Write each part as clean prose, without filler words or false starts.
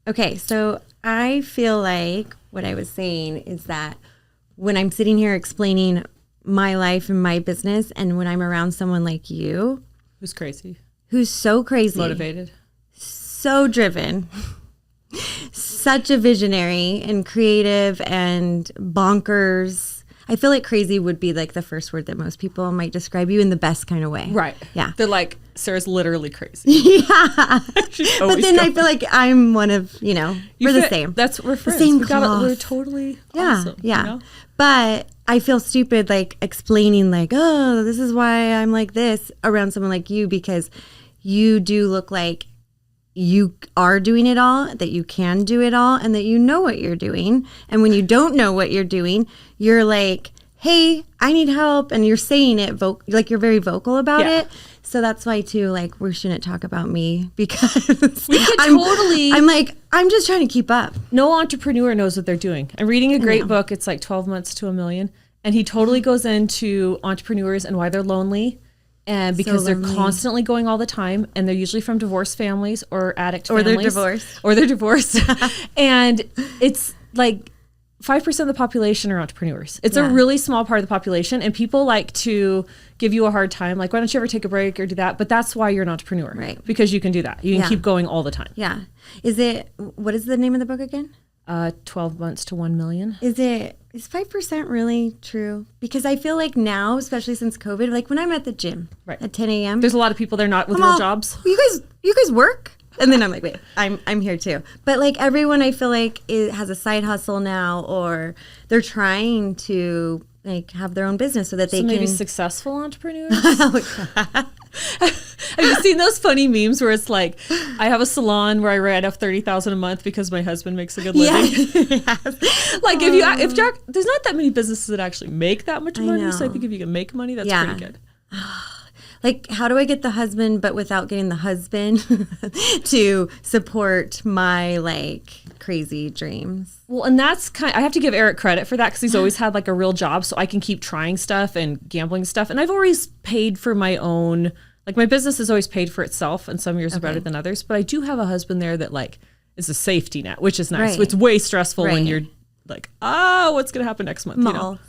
Okay, so I feel like what I was saying is that when I'm sitting here explaining my life and my business, and when I'm around someone like you, Who's crazy, who's so crazy, motivated, so driven, such a visionary and creative and bonkers. I feel like crazy would be like the first word that most people might describe you in the best kind of way. right? Yeah. They're like, Sarah's literally crazy. Yeah. She's But always then I going. feel like I'm one of, we're the same. We're friends. same We're cloth. totally Yeah, awesome. yeah. You know? But I feel stupid like explaining like, oh, this is why I'm like this around someone like you, because you do look like you are doing it all, that you can do it all, and that you know what you're doing. And when you don't know what you're doing, you're like, hey, I need help. And you're saying it, like you're very vocal about it. So that's why too, like we shouldn't talk about me because We could I'm like, I'm just trying to keep up. No entrepreneur knows what they're doing. I'm reading a great book. It's like 12 Months to a Million. And he totally goes into entrepreneurs and why they're lonely. And because they're constantly going all the time, and they're usually from divorced families or addict families. Or they're divorced. And it's like 5% of the population are entrepreneurs. It's a really small part of the population, and people like to give you a hard time. Like, why don't you ever take a break or do that? But that's why you're an entrepreneur. Right. Because you can do that. You can keep going all the time. Yeah. What is the name of the book again? 12 Months to 1 Million. Is 5% really true? Because I feel like now, especially since COVID, like when I'm at the gym at 10 a.m. There's a lot of people there not with real jobs. You guys work? And then I'm like, wait, I'm here too. But like everyone, I feel like has a side hustle now, or they're trying to like have their own business so that they maybe can successful entrepreneurs. Have you seen those funny memes where it's like, I have a salon where I write off $30,000 a month because my husband makes a good living? Yes. Like if Jack, there's not that many businesses that actually make that much money. So I think if you can make money, that's pretty good. Like, how do I get the husband, but without getting the husband to support my like crazy dreams? Well, and that's I have to give Eric credit for that because he's always had like a real job, so I can keep trying stuff and gambling stuff. And I've always paid for my own, like my business has always paid for itself, and some years are better than others. But I do have a husband there that like is a safety net, which is nice. Right. It's way stressful when you're like, what's gonna happen next month? You know?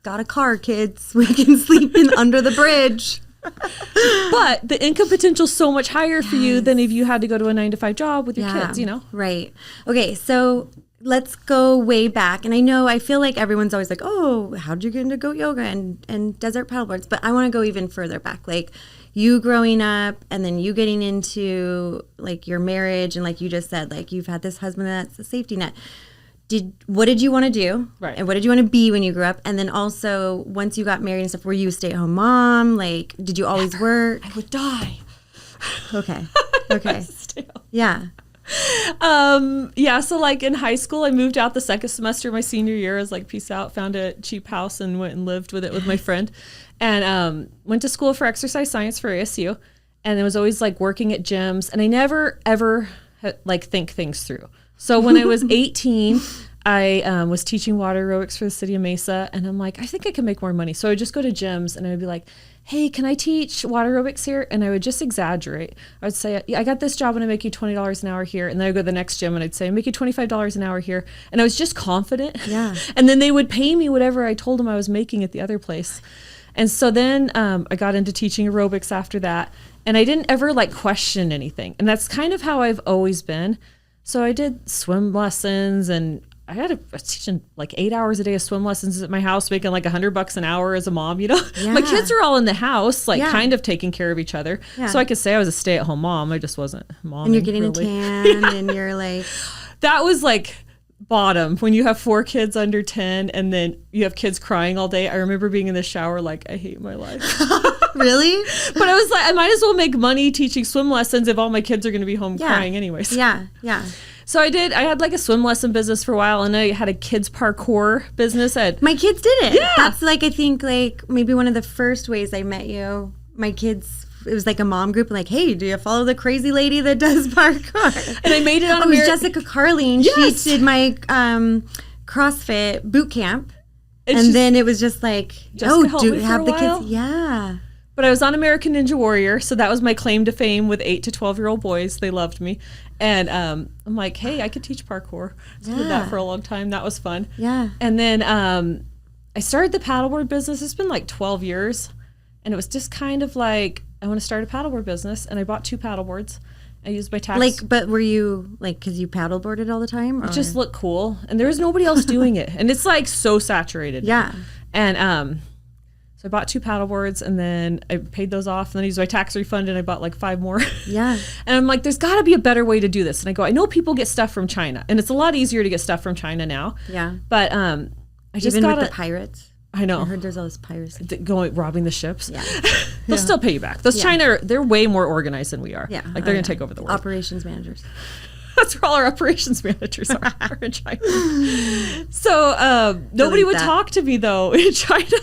Got a car, kids. We can sleep in under the bridge. But the income potential is so much higher for you than if you had to go to a 9-to-5 job with your kids, you know? Right. Okay, so let's go way back. And I feel like everyone's always like, oh, how did you get into goat yoga and desert paddleboards? But I want to go even further back. Like you growing up and then you getting into like your marriage, and like you just said, like you've had this husband that's a safety net. What did you want to do? Right. And what did you want to be when you grew up? And then also, once you got married and stuff, were you a stay-at-home mom? Like, did you always work? I would die. Okay. Okay. Yeah. So like in high school, I moved out the second semester of my senior year. I was like, peace out, found a cheap house and went and lived with it with my friend. And went to school for exercise science for ASU. And I was always like working at gyms. And I never, ever like think things through. So when I was 18, I was teaching water aerobics for the city of Mesa, and I'm like, I think I can make more money. So I would just go to gyms, and I would be like, hey, can I teach water aerobics here? And I would just exaggerate. I would say, I got this job and I make you $20 an hour here. And then I'd go to the next gym and I'd say, I make you $25 an hour here. And I was just confident. Yeah. And then they would pay me whatever I told them I was making at the other place. And so then I got into teaching aerobics after that. And I didn't ever like question anything. And that's kind of how I've always been. So I did swim lessons, and I was teaching like 8 hours a day of swim lessons at my house, making like $100 an hour as a mom, you know? Yeah. My kids are all in the house, like kind of taking care of each other. Yeah. So I could say I was a stay-at-home mom. I just wasn't mom. And you're getting really. a tan and you're like... That was like bottom when you have 4 kids under 10 and then you have kids crying all day. I remember being in the shower like, I hate my life. Really? But I was like, I might as well make money teaching swim lessons if all my kids are going to be home crying anyways. Yeah. So I had like a swim lesson business for a while, and I had a kids parkour business My kids did it. Yeah. That's like, I think like maybe one of the first ways I met you. My kids, it was like a mom group, like, hey, do you follow the crazy lady that does parkour? And I made it on it was Jessica Carling. Yes. She did my CrossFit boot camp. And then it was just like, Jessica helped me for have a the while. kids. Yeah. But I was on American Ninja Warrior, so that was my claim to fame with 8 to 12-year-old boys. They loved me. And I'm like, hey, I could teach parkour. So I did that for a long time. That was fun. Yeah. And then I started the paddleboard business. It's been like 12 years. And it was just kind of like, I want to start a paddleboard business. And I bought 2 paddleboards. I used my tax. Like, but were you, like, because you paddleboarded all the time? Or? It just looked cool. And there was nobody else doing it. And it's like so saturated. Yeah. And so I bought 2 paddleboards, and then I paid those off, and then I used my tax refund, and I bought like 5 more. Yeah. And I'm like, there's got to be a better way to do this. And I go, I know people get stuff from China, and it's a lot easier to get stuff from China now. Yeah. But I just Even got with the pirates. I know. I heard there's all this piracy. Going robbing the ships. Yeah. They'll still pay you back. Those China, they're way more organized than we are. Yeah. Like they're going to take over the world. Operations managers. That's where all our operations managers are in China. So nobody would talk to me though in China.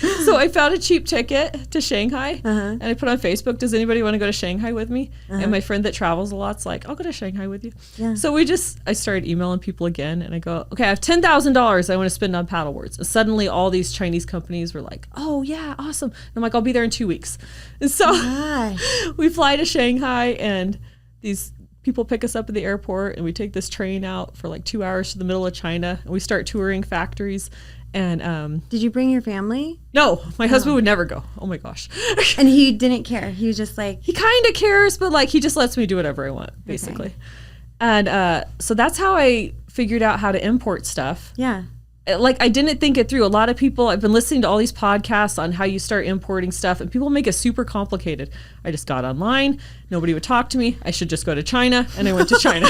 So I found a cheap ticket to Shanghai, and I put on Facebook, does anybody want to go to Shanghai with me? And my friend that travels a lot's like, I'll go to Shanghai with you. Yeah. So I started emailing people again, and I go, okay, I have $10,000 I want to spend on paddleboards. And suddenly all these Chinese companies were like, oh yeah, awesome. And I'm like, I'll be there in 2 weeks. And so we fly to Shanghai, and these people pick us up at the airport, and we take this train out for like 2 hours to the middle of China, and we start touring factories. And did you bring your family? No, my husband would never go. Oh my gosh. And he didn't care. He was just like, he kind of cares, but like he just lets me do whatever I want, basically. Okay. And so that's how I figured out how to import stuff. Yeah. Like I didn't think it through. A lot of people, I've been listening to all these podcasts on how you start importing stuff, and people make it super complicated. I just got online. Nobody would talk to me. I should just go to China, and I went to China.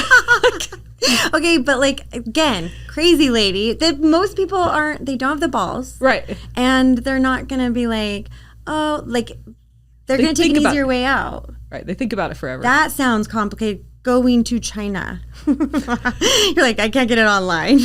Okay, but like, again, crazy lady, that most people they don't have the balls. Right. And they're not going to be like, oh, like, they're going to take an easier way out. Right. They think about it forever. That sounds complicated. Going to China. You're like, I can't get it online.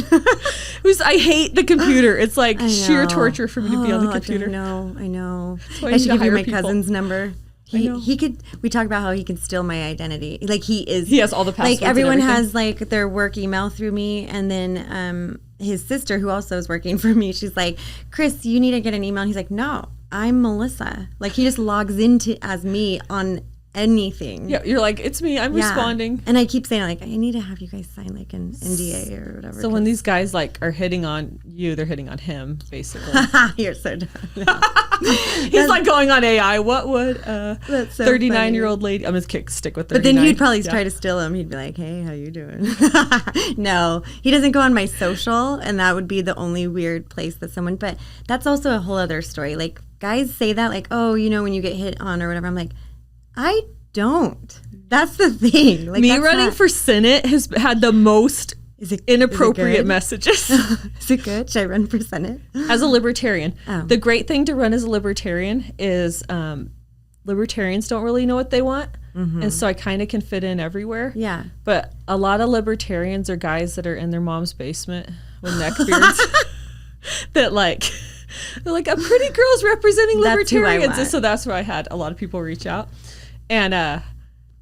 I hate the computer. It's like sheer torture for me to be on the computer. I know. I should give you my cousin's number. We talk about how he can steal my identity. Like he has all the passwords. Like everyone has like their work email through me, and then his sister, who also is working for me, she's like, Chris, you need to get an email. And he's like, no, I'm Melissa. Like he just logs into as me on anything. Yeah, you're like, it's me. I'm responding. And I keep saying like, I need to have you guys sign like an NDA or whatever. So when these guys like are hitting on you, they're hitting on him basically. You're so dumb. He's like going on AI. What would a 39-year-old lady? I'm gonna stick with 39. But then he'd probably try to steal him. He'd be like, hey, how you doing? No, he doesn't go on my social, and that would be the only weird place that someone. But that's also a whole other story. Like guys say that like, oh, when you get hit on or whatever. I'm like, I don't. That's the thing. Like, me running for Senate has had the most inappropriate messages. Is it good? Should I run for Senate? As a libertarian. The great thing to run as a libertarian is libertarians don't really know what they want. Mm-hmm. And so I kind of can fit in everywhere. Yeah. But a lot of libertarians are guys that are in their mom's basement with neck beards that like... They're like, a pretty girl's representing libertarians. And so that's where I had a lot of people reach out. And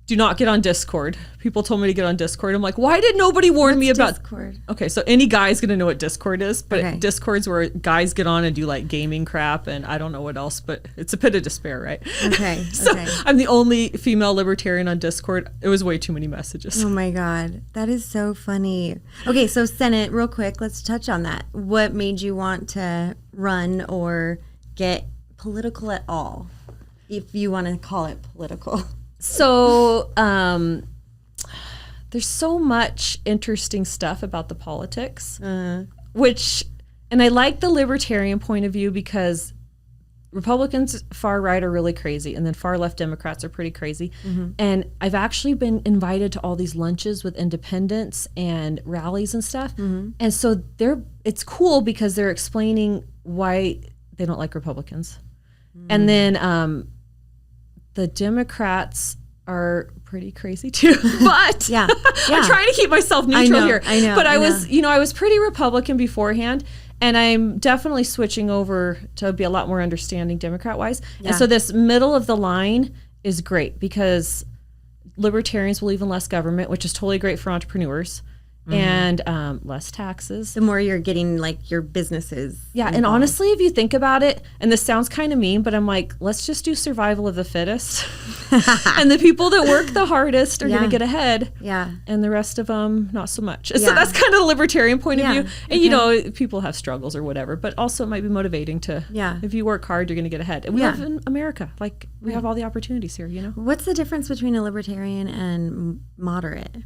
do not get on Discord. People told me to get on Discord. I'm like, why did nobody warn me about Discord? Okay, so any guy's going to know what Discord is. But Discord's where guys get on and do like gaming crap and I don't know what else. But it's a pit of despair, right? Okay. So I'm the only female libertarian on Discord. It was way too many messages. Oh my God. That is so funny. Okay, so Senate, real quick, let's touch on that. What made you want to run or get political at all, if you want to call it political? So there's so much interesting stuff about the politics, and I like the libertarian point of view because Republicans far right are really crazy, and then far left Democrats are pretty crazy. Mm-hmm. And I've actually been invited to all these lunches with independents and rallies and stuff. Mm-hmm. And so it's cool because they're explaining why they don't like Republicans. Mm-hmm. And then the Democrats are pretty crazy too, but I'm trying to keep myself neutral here. I know. But I was pretty Republican beforehand, and I'm definitely switching over to be a lot more understanding Democrat-wise. Yeah. And so this middle of the line is great because libertarians believe in less government, which is totally great for entrepreneurs. and less taxes. The more you're getting like your businesses. Yeah, involved. and honestly, if you think about it, and this sounds kind of mean, but I'm like, let's just do survival of the fittest. And the people that work the hardest are going to get ahead. Yeah. And the rest of them, not so much. Yeah. So that's kind of the libertarian point of view. And, Okay. you know, people have struggles or whatever, but also it might be motivating to, if you work hard, you're going to get ahead. And we live in America. Like, we have all the opportunities here, you know? What's the difference between a libertarian and moderate?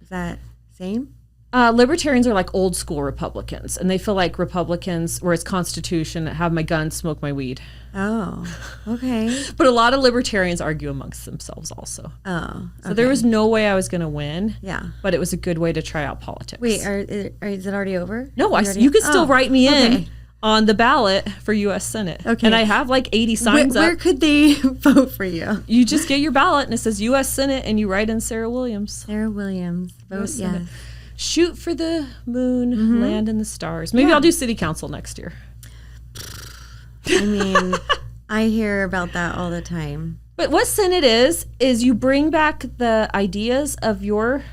Is that same? Libertarians are like old school Republicans, and they feel like Republicans, where it's Constitution, have my gun, smoke my weed. Oh, okay. But a lot of libertarians argue amongst themselves also. Oh, So there was no way I was going to win. Yeah. But it was a good way to try out politics. Wait, is it already over? No, you can still write me in on the ballot for U.S. Senate. Okay. And I have like 80 signs up. Where could they vote for you? You just get your ballot and it says U.S. Senate and you write in Sarah Williams. Sarah Williams. Vote yes. Shoot for the moon, land in the stars. Maybe I'll do city council next year. I mean, I hear about that all the time. But what Senate is you bring back the ideas of your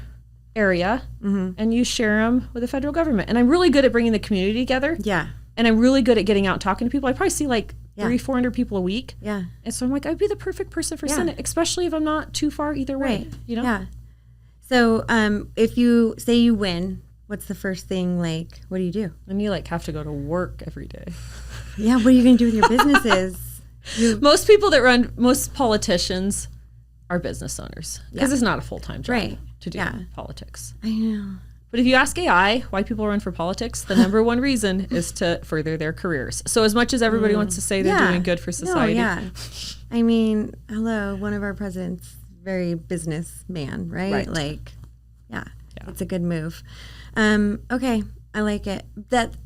area and you share them with the federal government. And I'm really good at bringing the community together. Yeah. And I'm really good at getting out and talking to people. I probably see like 300-400 people a week. Yeah. And so I'm like, I'd be the perfect person for Senate, especially if I'm not too far either way. You know? Yeah. So if you say you win, what's the first thing, like, what do you do? And you like have to go to work every day. Yeah, what are you going to do with your businesses? Most politicians are business owners because it's not a full-time job to do politics. I know. But if you ask AI why people run for politics, the number one reason is to further their careers. So as much as everybody wants to say they're doing good for society. I mean, hello, one of our presidents, very businessman, right? Like, it's a good move. Okay, I like it.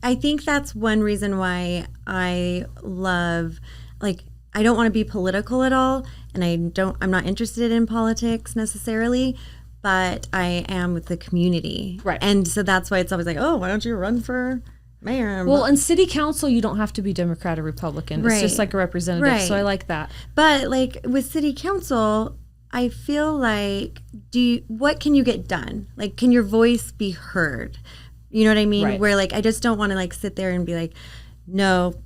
I think that's one reason why I love, like, I don't want to be political at all, and I'm not interested in politics necessarily, but I am with the community. Right. And so that's why it's always like, oh, why don't you run for mayor? Well, in city council, you don't have to be Democrat or Republican. It's just like a representative. So I like that. But like with city council, I feel like, what can you get done? Like, can your voice be heard? You know what I mean? Right. Where like, I just don't want to like sit there and be like, nope.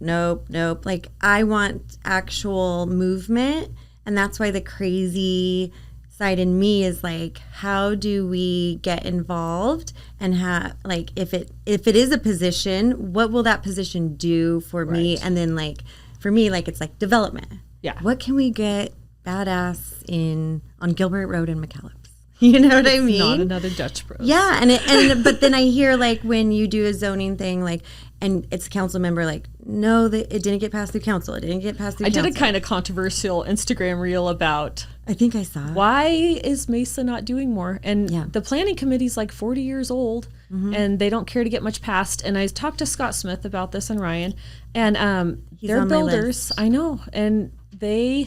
Like, I want actual movement. And that's why the crazy side in me is like, how do we get involved and have, like, if it is a position, what will that position do for me? And then like, for me, like, it's like development. Yeah. What can we get badass on Gilbert Road in McAllips? You know what I mean? Not another Dutch Bros. Yeah, and but then I hear like when you do a zoning thing, like, and it's a council member, like, no, it didn't get passed through council. It didn't get passed through council. I did a kind of controversial Instagram reel about. I think I saw. Why is Mesa not doing more? And the planning committee's like 40 years old, and they don't care to get much passed. And I talked to Scott Smith about this and Ryan, and they're builders. I know, and they're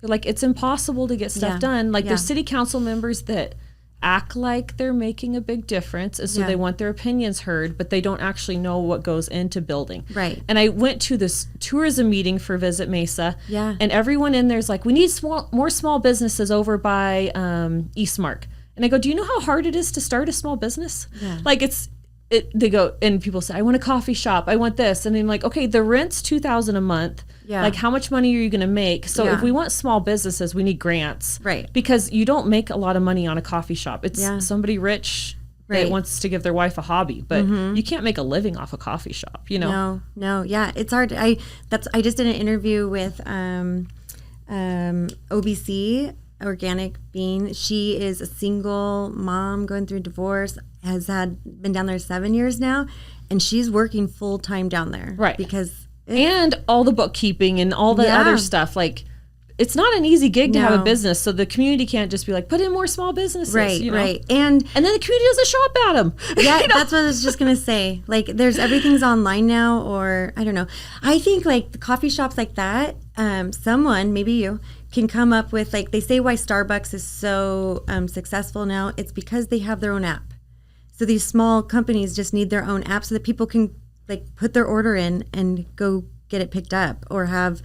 like, it's impossible to get stuff done. Like, there's city council members that act like they're making a big difference, and so they want their opinions heard, but they don't actually know what goes into building. Right. And I went to this tourism meeting for Visit Mesa, and everyone in there's like, we need more small businesses over by Eastmark. And I go, do you know how hard it is to start a small business? Yeah. Like, they go, and people say, I want a coffee shop, I want this, and I'm like, okay, the rent's $2,000 a month. Yeah. Like, how much money are you going to make? So if we want small businesses, we need grants. Right. Because you don't make a lot of money on a coffee shop. It's somebody rich that wants to give their wife a hobby, but you can't make a living off a coffee shop, you know? No. Yeah, it's hard. I just did an interview with OBC, Organic Bean. She is a single mom going through divorce, been down there 7 years now, and she's working full time down there. Right. Because and all the bookkeeping and all the other stuff, like, it's not an easy gig to have a business, so the community can't just be like, put in more small businesses. Right, you know? Right. And then the community doesn't show up at them. Yeah, you know? That's what I was just going to say. Like, everything's online now, or I don't know. I think, like, the coffee shops like that, someone, maybe you, can come up with, like, they say why Starbucks is so successful now. It's because they have their own app. So these small companies just need their own app so that people can, like, put their order in and go get it picked up, or have,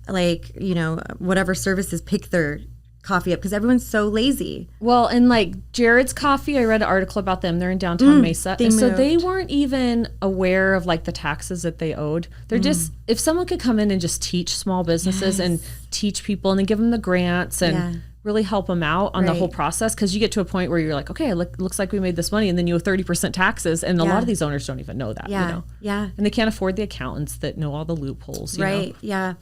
like, you know, whatever services pick their coffee up because everyone's so lazy. Well, and like Jared's Coffee, I read an article about them. They're in downtown Mesa. They And so they moved. weren't even aware of like the taxes that they owed. They're just, if someone could come in and just teach small businesses and teach people and then give them the grants and really help them out on the whole process. Because you get to a point where you're like, okay, looks like we made this money. And then you owe 30% taxes. And a lot of these owners don't even know that, you know? Yeah. And they can't afford the accountants that know all the loopholes, you know? Yeah.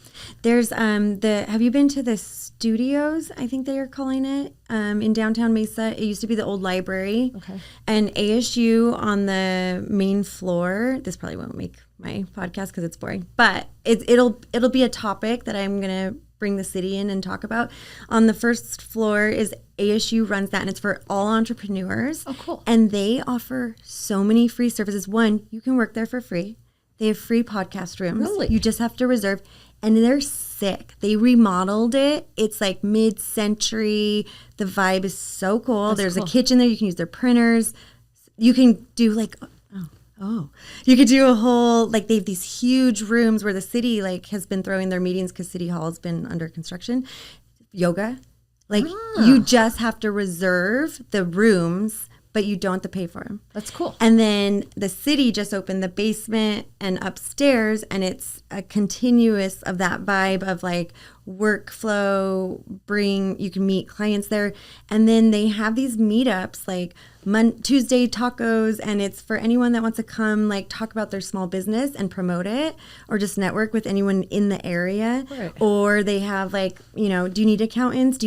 There's have you been to the studios, I think they are calling it, in downtown Mesa? It used to be the old library. Okay. And ASU on the main floor. This probably won't make my podcast because it's boring, but it'll be a topic that I'm gonna bring the city in and talk about. On the first floor is ASU runs that, and it's for all entrepreneurs. Oh, cool. And they offer so many free services. One, you can work there for free. They have free podcast rooms. Really? You just have to reserve. And they're sick. They remodeled it. It's like mid-century. The vibe is so cool. There's a kitchen there. You can use their printers. You can do like, you could do a whole, like they have these huge rooms where the city like has been throwing their meetings because City Hall has been under construction. Yoga. Like you just have to reserve the rooms, but you don't have to pay for them. That's cool. And then the city just opened the basement and upstairs, and it's a continuous of that vibe of like workflow, you can meet clients there. And then they have these meetups like Tuesday tacos, and it's for anyone that wants to come like talk about their small business and promote it, or just network with anyone in the area. Right. Or they have like, do you need accountants?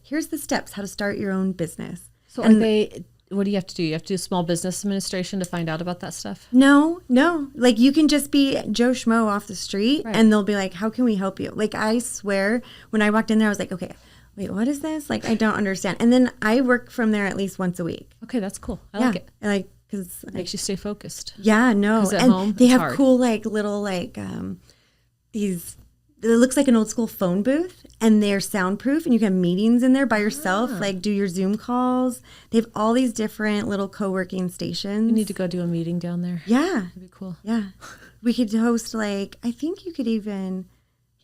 Here's the steps how to start your own business. So And what do you have to do? You have to do small business administration to find out about that stuff? No. Like you can just be Joe Schmo off the street and they'll be like, how can we help you? Like I swear when I walked in there, I was like, okay, wait, what is this? Like, I don't understand. And then I work from there at least once a week. Okay, that's cool. I like it. Like, cause Makes you stay focused. yeah, no. 'Cause at And home, they it's have hard. cool, like little, like these, it looks like an old school phone booth, and they're soundproof, and you can have meetings in there by yourself, like do your Zoom calls. They have all these different little co-working stations. We need to go do a meeting down there. Yeah. That'd be cool. Yeah. We could host like, I think you could even,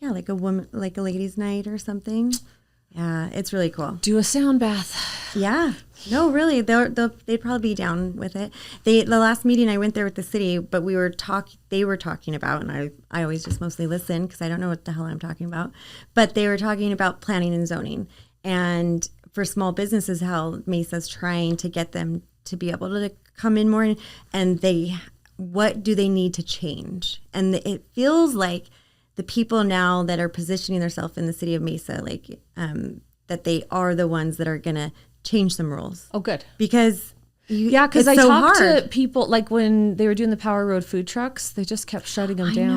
like a woman, like a ladies' night or something. Yeah, it's really cool. Do a sound bath. Yeah. No, really, they'd probably be down with it. The last meeting I went there with the city, but they were talking about, and I always just mostly listen because I don't know what the hell I'm talking about, but they were talking about planning and zoning. And for small businesses, how Mesa's trying to get them to be able to come in more, and what do they need to change? And it feels like the people now that are positioning themselves in the city of Mesa, like that they are the ones that are going to change some rules. Oh, good. Because because I so talked hard. to people, like when they were doing the Power Road food trucks, they just kept shutting them down.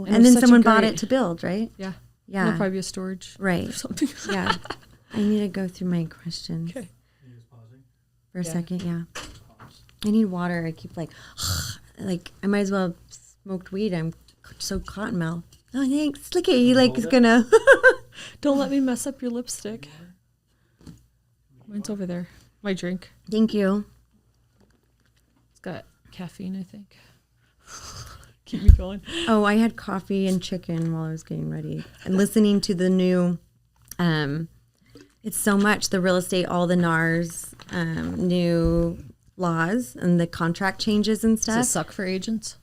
No. And And it was then such a someone bought great- it to build, right? Yeah. Yeah. There'll probably be a storage. Right. Or something. Yeah. I need to go through my questions Okay. for a second. Yeah. I need water. I keep like I might as well have smoked weed. I'm so cotton mouth. Oh, thanks. Look at you. Like, it's gonna. Don't let me mess up your lipstick. Mine's over there. My drink. Thank you. It's got caffeine, I think. Keep me going. Oh, I had coffee and chicken while I was getting ready and listening to the new, it's so much, the real estate, all the NARS, new laws and the contract changes and Does stuff. it suck for agents?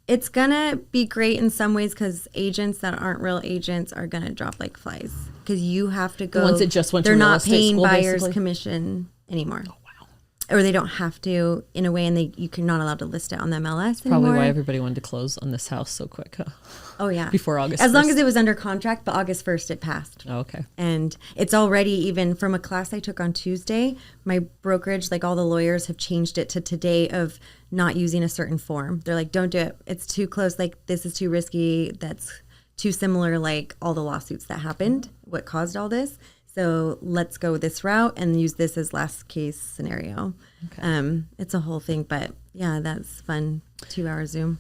It's going to be great in some ways because agents that aren't real agents are going to drop like flies because you have to go. The ones that just went to they're real not estate paying school, buyer's basically? commission anymore. Oh, wow. Or they don't have to in a way, and you're not allowed to list it on the MLS Probably anymore. why everybody wanted to close on this house so quick, huh? Oh, yeah. Before August As long 1st. as it was under contract, but August 1st it passed. Oh, okay. And it's already, even from a class I took on Tuesday, my brokerage, like all the lawyers have changed it to today of not using a certain form. They're like, don't do it. It's too close. Like, this is too risky. That's too similar, like all the lawsuits that happened, what caused all this. So let's go this route and use this as last case scenario. Okay. It's a whole thing, but yeah, that's fun. 2-hour Zoom.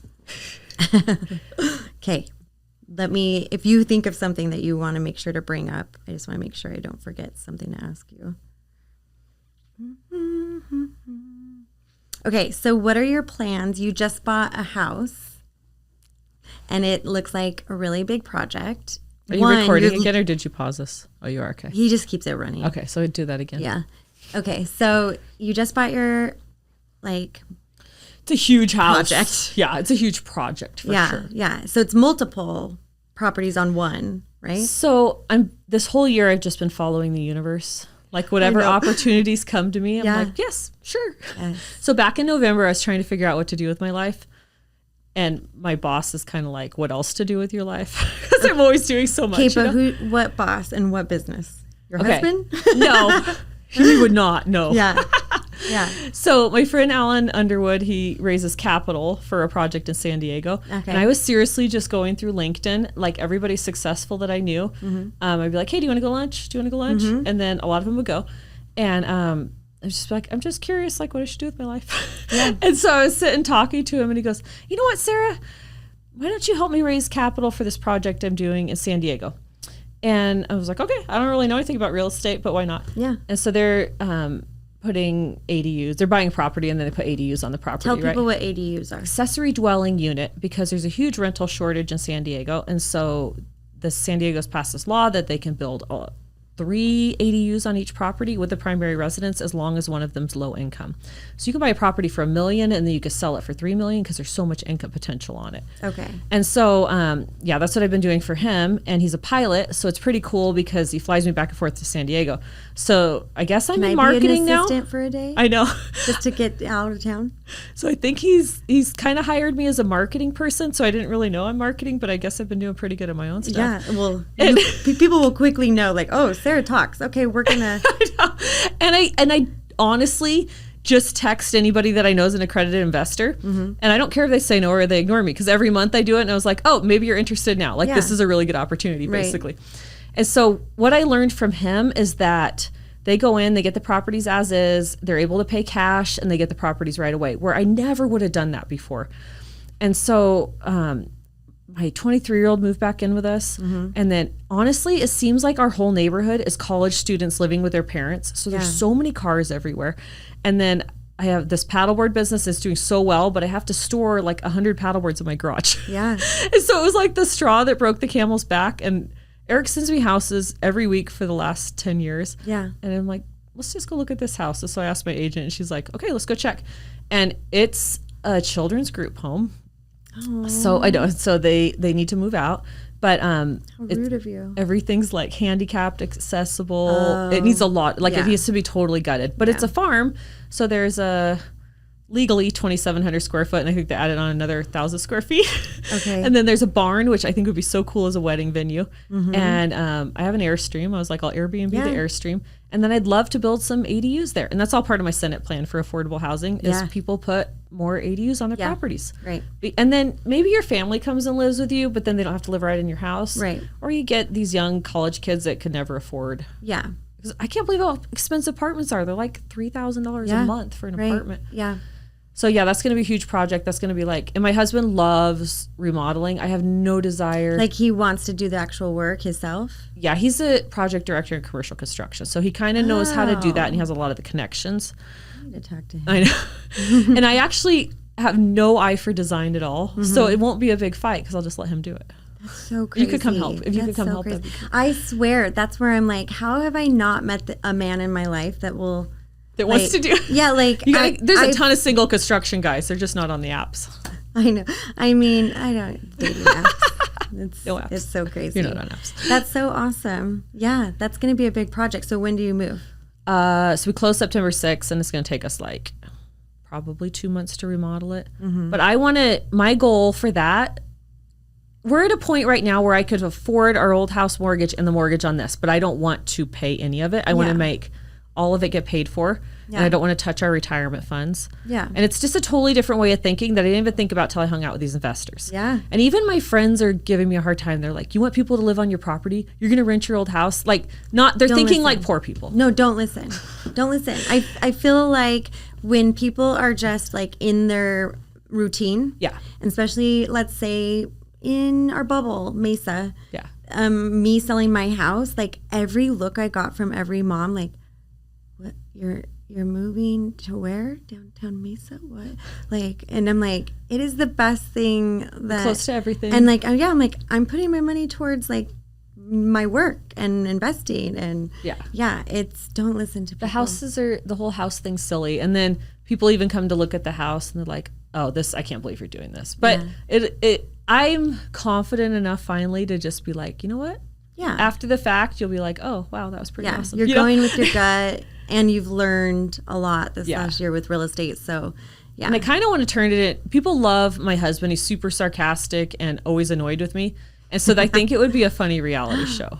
Okay. If you think of something that you want to make sure to bring up, I just want to make sure I don't forget something to ask you. Okay, so what are your plans? You just bought a house and it looks like a really big project. Are you recording again, or did you pause this? Oh, you are. Okay. He just keeps it running. Okay, so do that again. Yeah. Okay, so you just bought your, like... It's a huge house. Project. Yeah, it's a huge project for sure. Yeah, so it's multiple properties on one, right? So this whole year I've just been following the universe. Like whatever opportunities come to me, I'm like, yes, sure. Yes. So back in November, I was trying to figure out what to do with my life. And my boss is kind of like, what else to do with your life? Because I'm always doing so much. Okay, but what boss and what business? Your husband? No, he would not. No. Yeah. Yeah. So my friend Alan Underwood, he raises capital for a project in San Diego. Okay. And I was seriously just going through LinkedIn, like everybody successful that I knew. Mm-hmm. I'd be like, hey, do you want to go lunch? Do you want to go lunch? Mm-hmm. And then a lot of them would go. And I was just like, I'm just curious, like what I should do with my life. Yeah. And so I was sitting talking to him and he goes, you know what, Sarah, why don't you help me raise capital for this project I'm doing in San Diego? And I was like, okay, I don't really know anything about real estate, but why not? Yeah. And so they're putting ADUs. They're buying property and then they put ADUs on the property. Tell people what ADUs are. Accessory dwelling unit, because there's a huge rental shortage in San Diego. And so the San Diego's passed this law that they can build 3 ADUs on each property with the primary residence as long as one of them's low income. So you can buy a property for $1 million and then you can sell it for $3 million because there's so much income potential on it. Okay. And so, that's what I've been doing for him. And he's a pilot, so it's pretty cool because he flies me back and forth to San Diego. So I guess I'm in marketing now. Can I be an assistant for a day? I know. Just to get out of town? So I think he's kind of hired me as a marketing person. So I didn't really know I'm marketing, but I guess I've been doing pretty good at my own stuff. Yeah. Well, people will quickly know, like, oh, Sarah talks. Okay, we're gonna. I know. And I honestly just text anybody that I know is an accredited investor, and I don't care if they say no or they ignore me, because every month I do it, and I was like, oh, maybe you're interested now. Like this is a really good opportunity, basically. Right. And so what I learned from him is that they go in, they get the properties as is, they're able to pay cash, and they get the properties right away, where I never would have done that before. And so my 23-year-old moved back in with us. Mm-hmm. And then honestly, it seems like our whole neighborhood is college students living with their parents. So there's so many cars everywhere. And then I have this paddleboard business that's doing so well, but I have to store like 100 paddleboards in my garage. Yeah. And so it was like the straw that broke the camel's back. And Eric sends me houses every week for the last 10 years. Yeah. And I'm like, let's just go look at this house. So I asked my agent and she's like, okay, let's go check. And it's a children's group home. Oh. So I don't. So they need to move out, but how rude of you. Everything's like handicapped, accessible. Oh. It needs a lot. Like it needs to be totally gutted. But it's a farm, so there's a legally 2,700 square foot, and I think they added on another 1,000 square feet. Okay. And then there's a barn, which I think would be so cool as a wedding venue. Mm-hmm. And I have an Airstream. I was like, I'll Airbnb the Airstream. And then I'd love to build some ADUs there. And that's all part of my Senate plan for affordable housing is people put more ADUs on their properties. Right. And then maybe your family comes and lives with you, but then they don't have to live right in your house. Right. Or you get these young college kids that could never afford. Yeah. Because I can't believe how expensive apartments are. They're like $3,000 a month for an apartment. Yeah. So that's going to be a huge project. That's going to be like, and my husband loves remodeling. I have no desire. Like he wants to do the actual work himself? Yeah, he's a project director in commercial construction. So he kind of knows how to do that, and he has a lot of the connections. I need to talk to him. I know. And I actually have no eye for design at all. Mm-hmm. So it won't be a big fight because I'll just let him do it. That's so crazy. You could come help. If you could come help. That'd be cool. I swear, that's where I'm like, how have I not met a man in my life that will... that wants to do. Yeah, like there's a ton of single construction guys. They're just not on the apps. I know. I mean, I don't dating apps. No apps. It's so crazy. You're not on apps. That's so awesome. Yeah, that's going to be a big project. So when do you move? So we close September 6th, and it's going to take us like probably 2 months to remodel it. Mm-hmm. But my goal for that, we're at a point right now where I could afford our old house mortgage and the mortgage on this, but I don't want to pay any of it. I want to make all of it get paid for. Yeah. And I don't want to touch our retirement funds. Yeah. And it's just a totally different way of thinking that I didn't even think about till I hung out with these investors. Yeah. And even my friends are giving me a hard time. They're like, you want people to live on your property? You're going to rent your old house? Like, they're thinking like poor people. No, don't listen. Don't listen. I feel like when people are just like in their routine. Yeah. And especially, let's say in our bubble, Mesa. Yeah. Me selling my house, like every look I got from every mom, like, what, you're moving to where? Downtown Mesa? What? Like, and I'm like, it is the best thing that close to everything. And like, I'm like, I'm putting my money towards like my work and investing. And it's don't listen to people. The whole house thing's silly. And then people even come to look at the house and they're like, oh, I can't believe you're doing this. But I'm confident enough finally to just be like, you know what? Yeah. After the fact, you'll be like, oh, wow, that was pretty awesome. You're going with your gut, and you've learned a lot this last year with real estate. So, yeah. And I kind of want to turn it in. People love my husband. He's super sarcastic and always annoyed with me. And so I think it would be a funny reality show.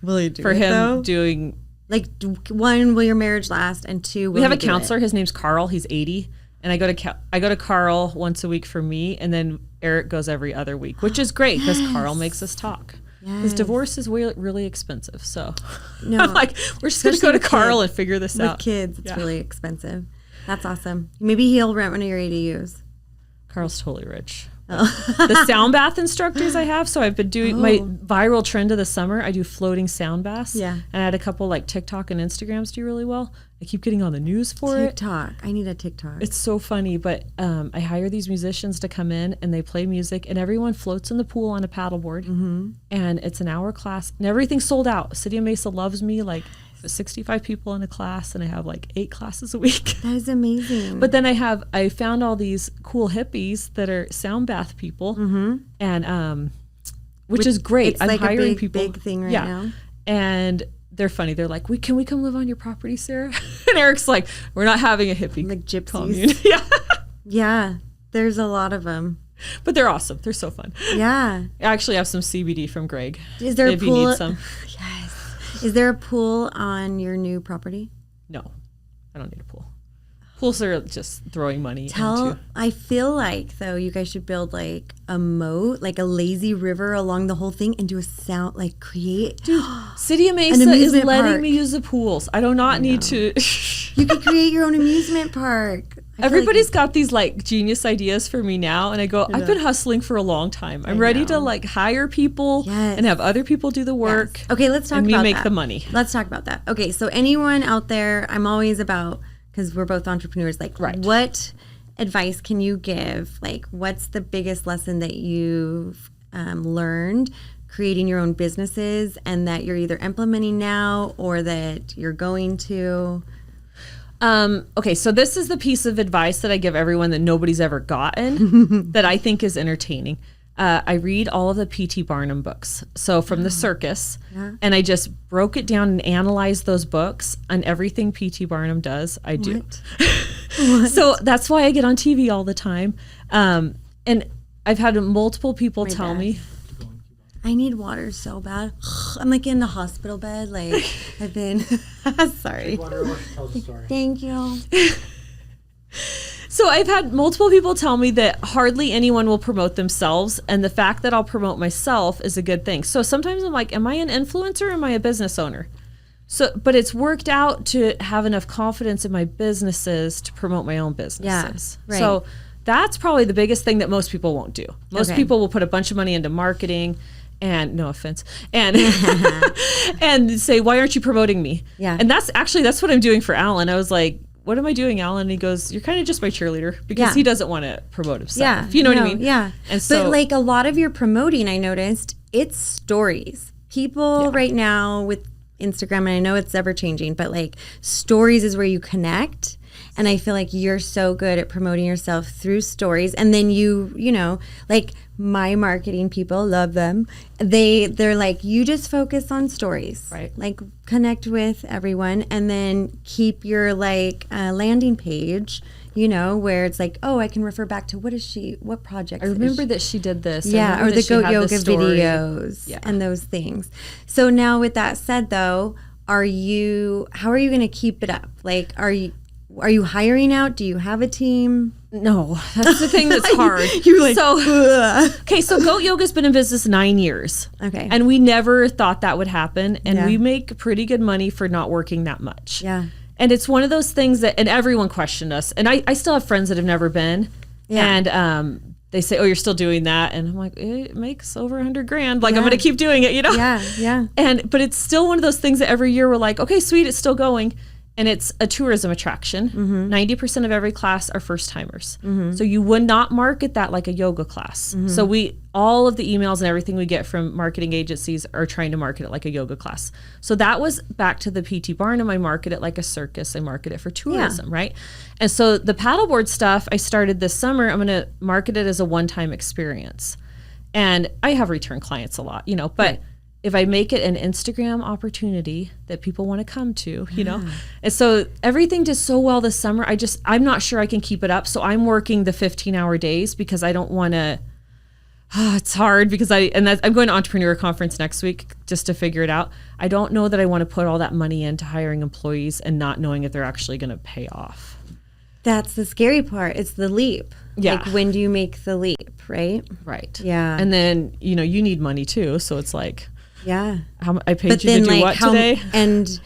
Will you do for it, him though? Doing... Like, 1, will your marriage last? And 2, we have a counselor. His name's Carl. He's 80. And I go to Carl once a week for me, and then Eric goes every other week, which is great because Carl makes us talk. Because divorce is really expensive. So I'm like, we're just going to go to Carl and figure this out. With kids, it's really expensive. That's awesome. Maybe he'll rent one of your ADUs. Carl's totally rich. The sound bath instructors I have. So I've been doing my viral trend of the summer. I do floating sound baths. Yeah. And I had a couple like TikTok and Instagrams do really well. I keep getting on the news for TikTok. I need a TikTok. It's so funny. But I hire these musicians to come in and they play music and everyone floats in the pool on a paddleboard. Mm-hmm. And it's an hour class and everything's sold out. City of Mesa loves me. Like 65 people in a class and I have like 8 classes a week. That is amazing. But then I found all these cool hippies that are sound bath people, and which is great. It's I'm like hiring a people. big thing right now. And they're funny. They're like, can we come live on your property, Sarah? And Eric's like, we're not having a hippie like gypsies. commune. Yeah. Yeah. There's a lot of them. But they're awesome. They're so fun. Yeah. I actually have some CBD from Greg. Is there if a pool? You need some. Yes. Is there a pool on your new property? No, I don't need a pool. Pools are just throwing money into. I feel like, though, you guys should build like a moat, like a lazy river along the whole thing and do a sound, like create. Dude, City of Mesa is letting me use the pools. I do not need to. You could create your own amusement park. Everybody's got these like genius ideas for me now. And I go, I've been hustling for a long time. I'm ready to like hire people and have other people do the work. Yes. Okay, let's talk about that. And me make the money. Let's talk about that. Okay, so anyone out there, I'm always about, because we're both entrepreneurs, like what advice can you give? Like what's the biggest lesson that you've learned creating your own businesses and that you're either implementing now or that you're going to? Okay, so this is the piece of advice that I give everyone that nobody's ever gotten that I think is entertaining. I read all of the P.T. Barnum books, so from the circus, and I just broke it down and analyzed those books, and everything P.T. Barnum does, I do. What? So that's why I get on TV all the time. And I've had multiple people tell me, I need water so bad. I'm like in the hospital bed. Like I've been. Sorry. Thank you. So I've had multiple people tell me that hardly anyone will promote themselves, and the fact that I'll promote myself is a good thing. So sometimes I'm like, am I an influencer or am I a business owner? So, but it's worked out to have enough confidence in my businesses to promote my own businesses. Yeah, right. So that's probably the biggest thing that most people won't do. Most people will put a bunch of money into marketing. And no offense, and and say, why aren't you promoting me? Yeah. And that's what I'm doing for Alan. I was like, what am I doing, Alan? And he goes, you're kind of just my cheerleader because he doesn't want to promote himself. Yeah. You know what I mean? Yeah. And so, but like a lot of your promoting, I noticed, it's stories. People right now with Instagram, and I know it's ever changing, but like stories is where you connect. And I feel like you're so good at promoting yourself through stories. And then you know, like my marketing people, love them. They're like, you just focus on stories. Right. Like connect with everyone and then keep your like landing page, you know, where it's like, oh, I can refer back to what project. I remember that she did this. Yeah, or the goat yoga videos and those things. So now with that said though, how are you going to keep it up? Like, are you hiring out? Do you have a team? No, that's the thing that's hard. You're like, so Goat Yoga's been in business 9 years. Okay. And we never thought that would happen. And we make pretty good money for not working that much. Yeah. And it's one of those things that, and everyone questioned us. And I still have friends that have never been. Yeah. And they say, oh, you're still doing that. And I'm like, it makes over $100,000. Like, I'm going to keep doing it, you know? Yeah, yeah. But it's still one of those things that every year we're like, okay, sweet, it's still going. and it's a tourism attraction. 90% of every class are first timers. So you would not market that like a yoga class. So all of the emails and everything we get from marketing agencies are trying to market it like a yoga class. So that was back to the PT Barnum. I market it like a circus. I market it for tourism, right? And so the paddleboard stuff I started this summer, I'm going to market it as a one-time experience. And I have return clients a lot, but if I make it an Instagram opportunity that people want to come to, and so everything did so well this summer. I'm not sure I can keep it up. So I'm working the 15-hour days because I don't want to, it's hard because I'm going to entrepreneur conference next week just to figure it out. I don't know that I want to put all that money into hiring employees and not knowing if they're actually going to pay off. That's the scary part. It's the leap. Yeah. Like, when do you make the leap, right? Right. Yeah. And then, you need money too. So it's like, yeah, I paid you to do what today? And,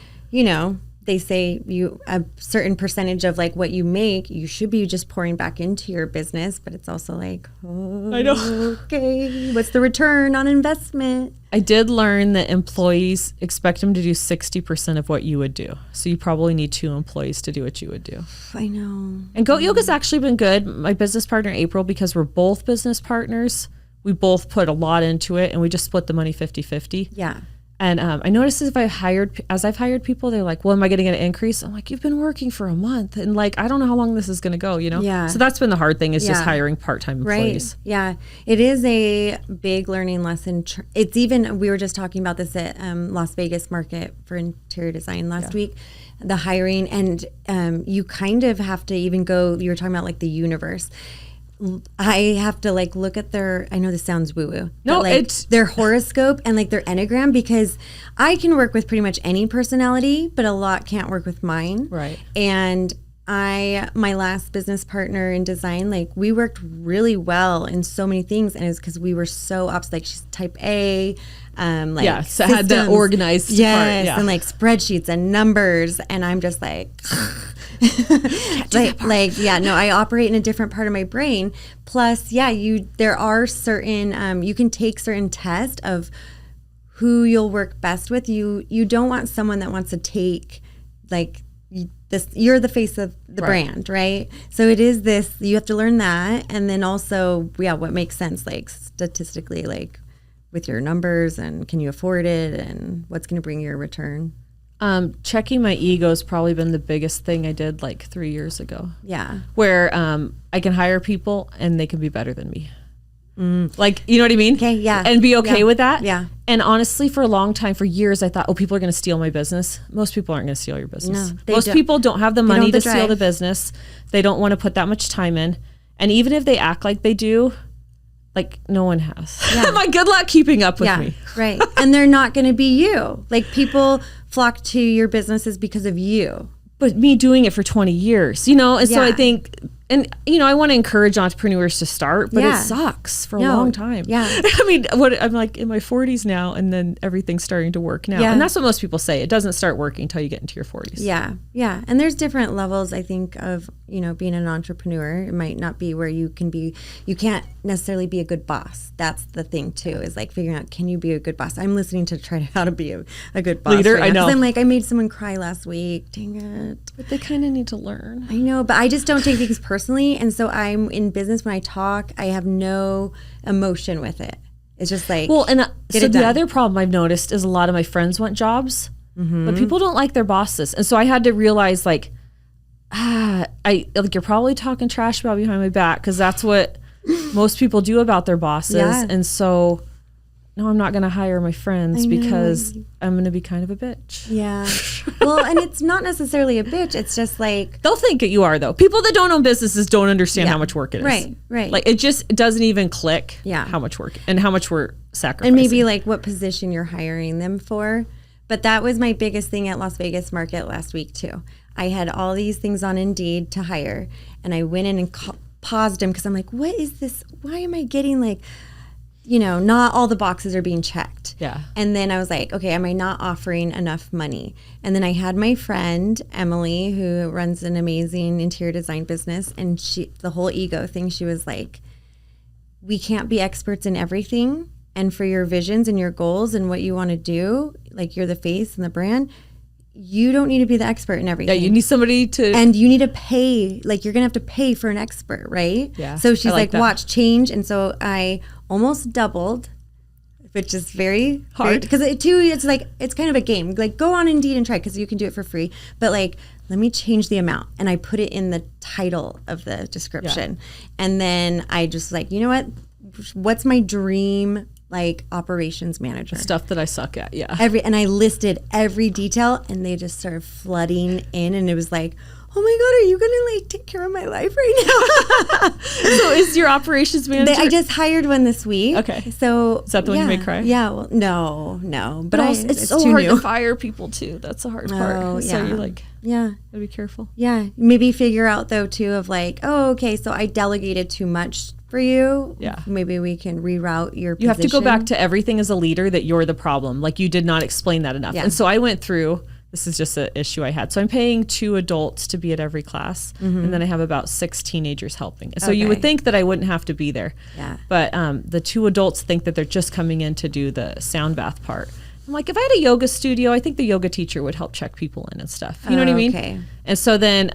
they say a certain percentage of like what you make, you should be just pouring back into your business. But it's also like, I know. Okay, what's the return on investment? I did learn that employees expect them to do 60% of what you would do. So you probably need 2 employees to do what you would do. I know. And Goat Yoga's actually been good. My business partner, April, because we're both business partners, we both put a lot into it and we just split the money 50-50. Yeah. And I noticed as I've hired people, they're like, well, am I going to get an increase? I'm like, you've been working for a month. And like, I don't know how long this is going to go, Yeah. So that's been the hard thing is just hiring part-time employees. Right. Yeah. It is a big learning lesson. It's even, we were just talking about this at Las Vegas Market for Interior Design last week, the hiring. And you kind of have to even go, you were talking about like the universe. I have to like look at I know this sounds woo-woo. No, like it's their horoscope and like their Enneagram, because I can work with pretty much any personality, but a lot can't work with mine. Right. And my last business partner in design, like we worked really well in so many things. And it was because we were so opposite. Like she's type A, like so had the organized part. Yeah. And like spreadsheets and numbers. And I'm just like, I operate in a different part of my brain. Plus, there are certain, you can take certain tests of who you'll work best with. You don't want someone that wants to take like this. You're the face of the brand, right? So it is this. You have to learn that, and then also, what makes sense, like statistically, like with your numbers, and can you afford it, and what's going to bring you a return. Checking my ego has probably been the biggest thing I did like 3 years ago. Yeah. Where I can hire people and they can be better than me. Like, you know what I mean? Okay, yeah. And be okay with that. Yeah. And honestly, for a long time, for years, I thought, people are going to steal my business. Most people aren't going to steal your business. No, Most people don't have the money to steal the drive. business. They don't want to put that much time in. And even if they act like they do, like no one has. Yeah. My good luck keeping up with me. Right. And they're not going to be you. Like people flock to your businesses because of you. But me doing it for 20 years, and so I think, and I want to encourage entrepreneurs to start, but it sucks for a long time. Yeah. I mean, I'm like in my 40s now, and then everything's starting to work now. And that's what most people say. It doesn't start working until you get into your 40s. Yeah. Yeah. And there's different levels, I think, of, being an entrepreneur. It might not be where you can't necessarily be a good boss. That's the thing too, is like figuring out, can you be a good boss? I'm listening to try how to be a good boss. Leader, right now, I know. I'm like, I made someone cry last week. Dang it. But they kind of need to learn. I know, but I just don't take things personally. And so I'm in business, when I talk, I have no emotion with it. It's just like, so the other problem I've noticed is a lot of my friends want jobs, but people don't like their bosses. And so I had to realize like, you're probably talking trash about behind my back, because that's what most people do about their bosses. Yeah. And so, no, I'm not going to hire my friends because I'm going to be kind of a bitch. Yeah. Well, and it's not necessarily a bitch. It's just like, they'll think that you are, though. People that don't own businesses don't understand how much work it is. Right. Like it doesn't even click how much work and how much we're sacrificing. And maybe like what position you're hiring them for. But that was my biggest thing at Las Vegas Market last week too. I had all these things on Indeed to hire, and I went in and paused them because I'm like, what is this? Why am I getting like, not all the boxes are being checked. Yeah. And then I was like, okay, am I not offering enough money? And then I had my friend, Emily, who runs an amazing interior design business, and the whole ego thing, she was like, we can't be experts in everything. And for your visions and your goals and what you want to do, like you're the face and the brand, you don't need to be the expert in everything. Yeah, you need somebody to... And you need to pay, like, you're going to have to pay for an expert, right? Yeah. So she's like, that. watch, change. And so I almost doubled, which is very hard. Because it's like, it's kind of a game. Like, go on Indeed and try, because you can do it for free. But like, let me change the amount. And I put it in the title of the description. Yeah. And then I just like, you know what? What's my dream, like, operations manager? Stuff that I suck at, yeah. And I listed every detail, and they just started flooding in, and it was like, oh my God, are you gonna like take care of my life right now? So is your operations manager? I just hired one this week. Okay. So is that the one you made cry? Yeah. Well, no. But it's so hard to fire people too. That's the hard part. Oh, yeah. So you like, gotta be careful. Yeah. Maybe figure out though too of like, oh, okay, so I delegated too much for you. Yeah. Maybe we can reroute your position. You have to go back to everything as a leader that you're the problem. Like you did not explain that enough. Yeah. And so I went through, this is just an issue I had. So I'm paying 2 adults to be at every class. And then I have about 6 teenagers helping. So you would think that I wouldn't have to be there. Yeah. But the 2 adults think that they're just coming in to do the sound bath part. I'm like, if I had a yoga studio, I think the yoga teacher would help check people in and stuff. You know what I mean? Okay. And so then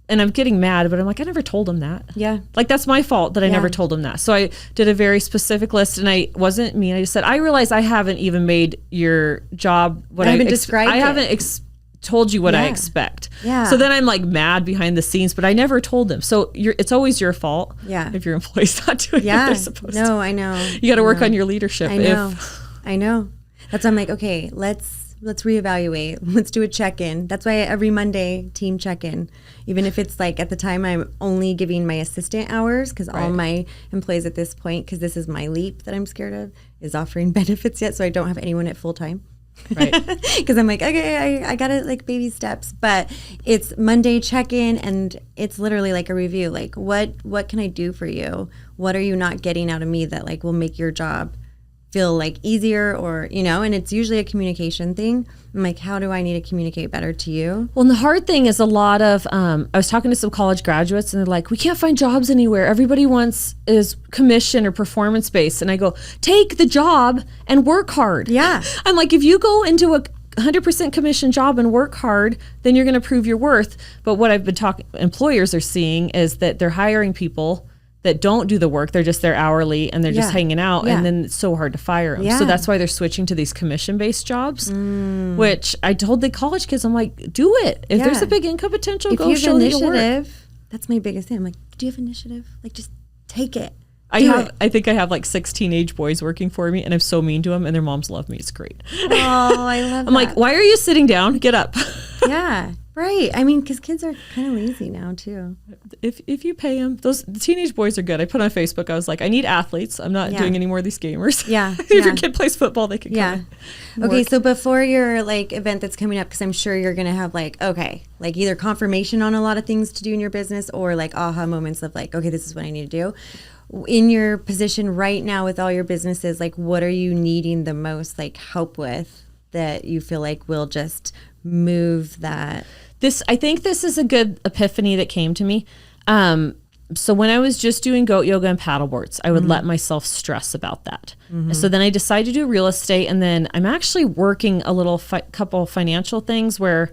I'm getting mad, but I'm like, I never told him that. Yeah. Like, that's my fault that I never told him that. So I did a very specific list, and I wasn't mean. I just said, I realize I haven't even made your job what I haven't described. I haven't told you what I expect. Yeah. So then I'm like mad behind the scenes, but I never told them. So it's always your fault. Yeah. If your employee's not doing what they're supposed to. No, I know. You got to work on your leadership. I know. I know. That's why I'm like, okay, let's reevaluate. Let's do a check-in. That's why every Monday, team check-in. Even if it's like at the time I'm only giving my assistant hours, because all my employees at this point, because this is my leap that I'm scared of, is offering benefits yet, so I don't have anyone at full-time. Right. Because I'm like, okay, I got it, like baby steps. But it's Monday check-in, and it's literally like a review. Like, what can I do for you? What are you not getting out of me that like will make your job feel like easier, or and it's usually a communication thing. I'm like, how do I need to communicate better to you? Well, and the hard thing is a lot of I was talking to some college graduates, and they're like, we can't find jobs anywhere. Everybody wants is commission or performance based. And I go, take the job and work hard. Yeah. I'm like, if you go into a 100% commission job and work hard, then you're going to prove your worth. But what I've been employers are seeing is that they're hiring people that don't do the work. They're just there hourly, and they're just hanging out, and then it's so hard to fire them. So that's why they're switching to these commission-based jobs, which I told the college kids, I'm like, do it. If there's a big income potential, go show that you'll work. That's my biggest thing. I'm like, do you have initiative? Like, just take it. I think I have like 6 teenage boys working for me, and I'm so mean to them, and their moms love me. It's great. Oh, I love that. I'm like, why are you sitting down? Get up. Yeah. Right. I mean, because kids are kind of lazy now too. If you pay them, the teenage boys are good. I put on Facebook, I was like, I need athletes. I'm not doing any more of these gamers. Yeah. If your kid plays football, they can come. Okay. So before your like event that's coming up, because I'm sure you're going to have like, okay, like either confirmation on a lot of things to do in your business, or like aha moments of like, okay, this is what I need to do. In your position right now with all your businesses, like what are you needing the most like help with that you feel like will just move that? I think this is a good epiphany that came to me. So when I was just doing goat yoga and paddleboards, I would let myself stress about that. So then I decided to do real estate, and then I'm actually working a little couple financial things where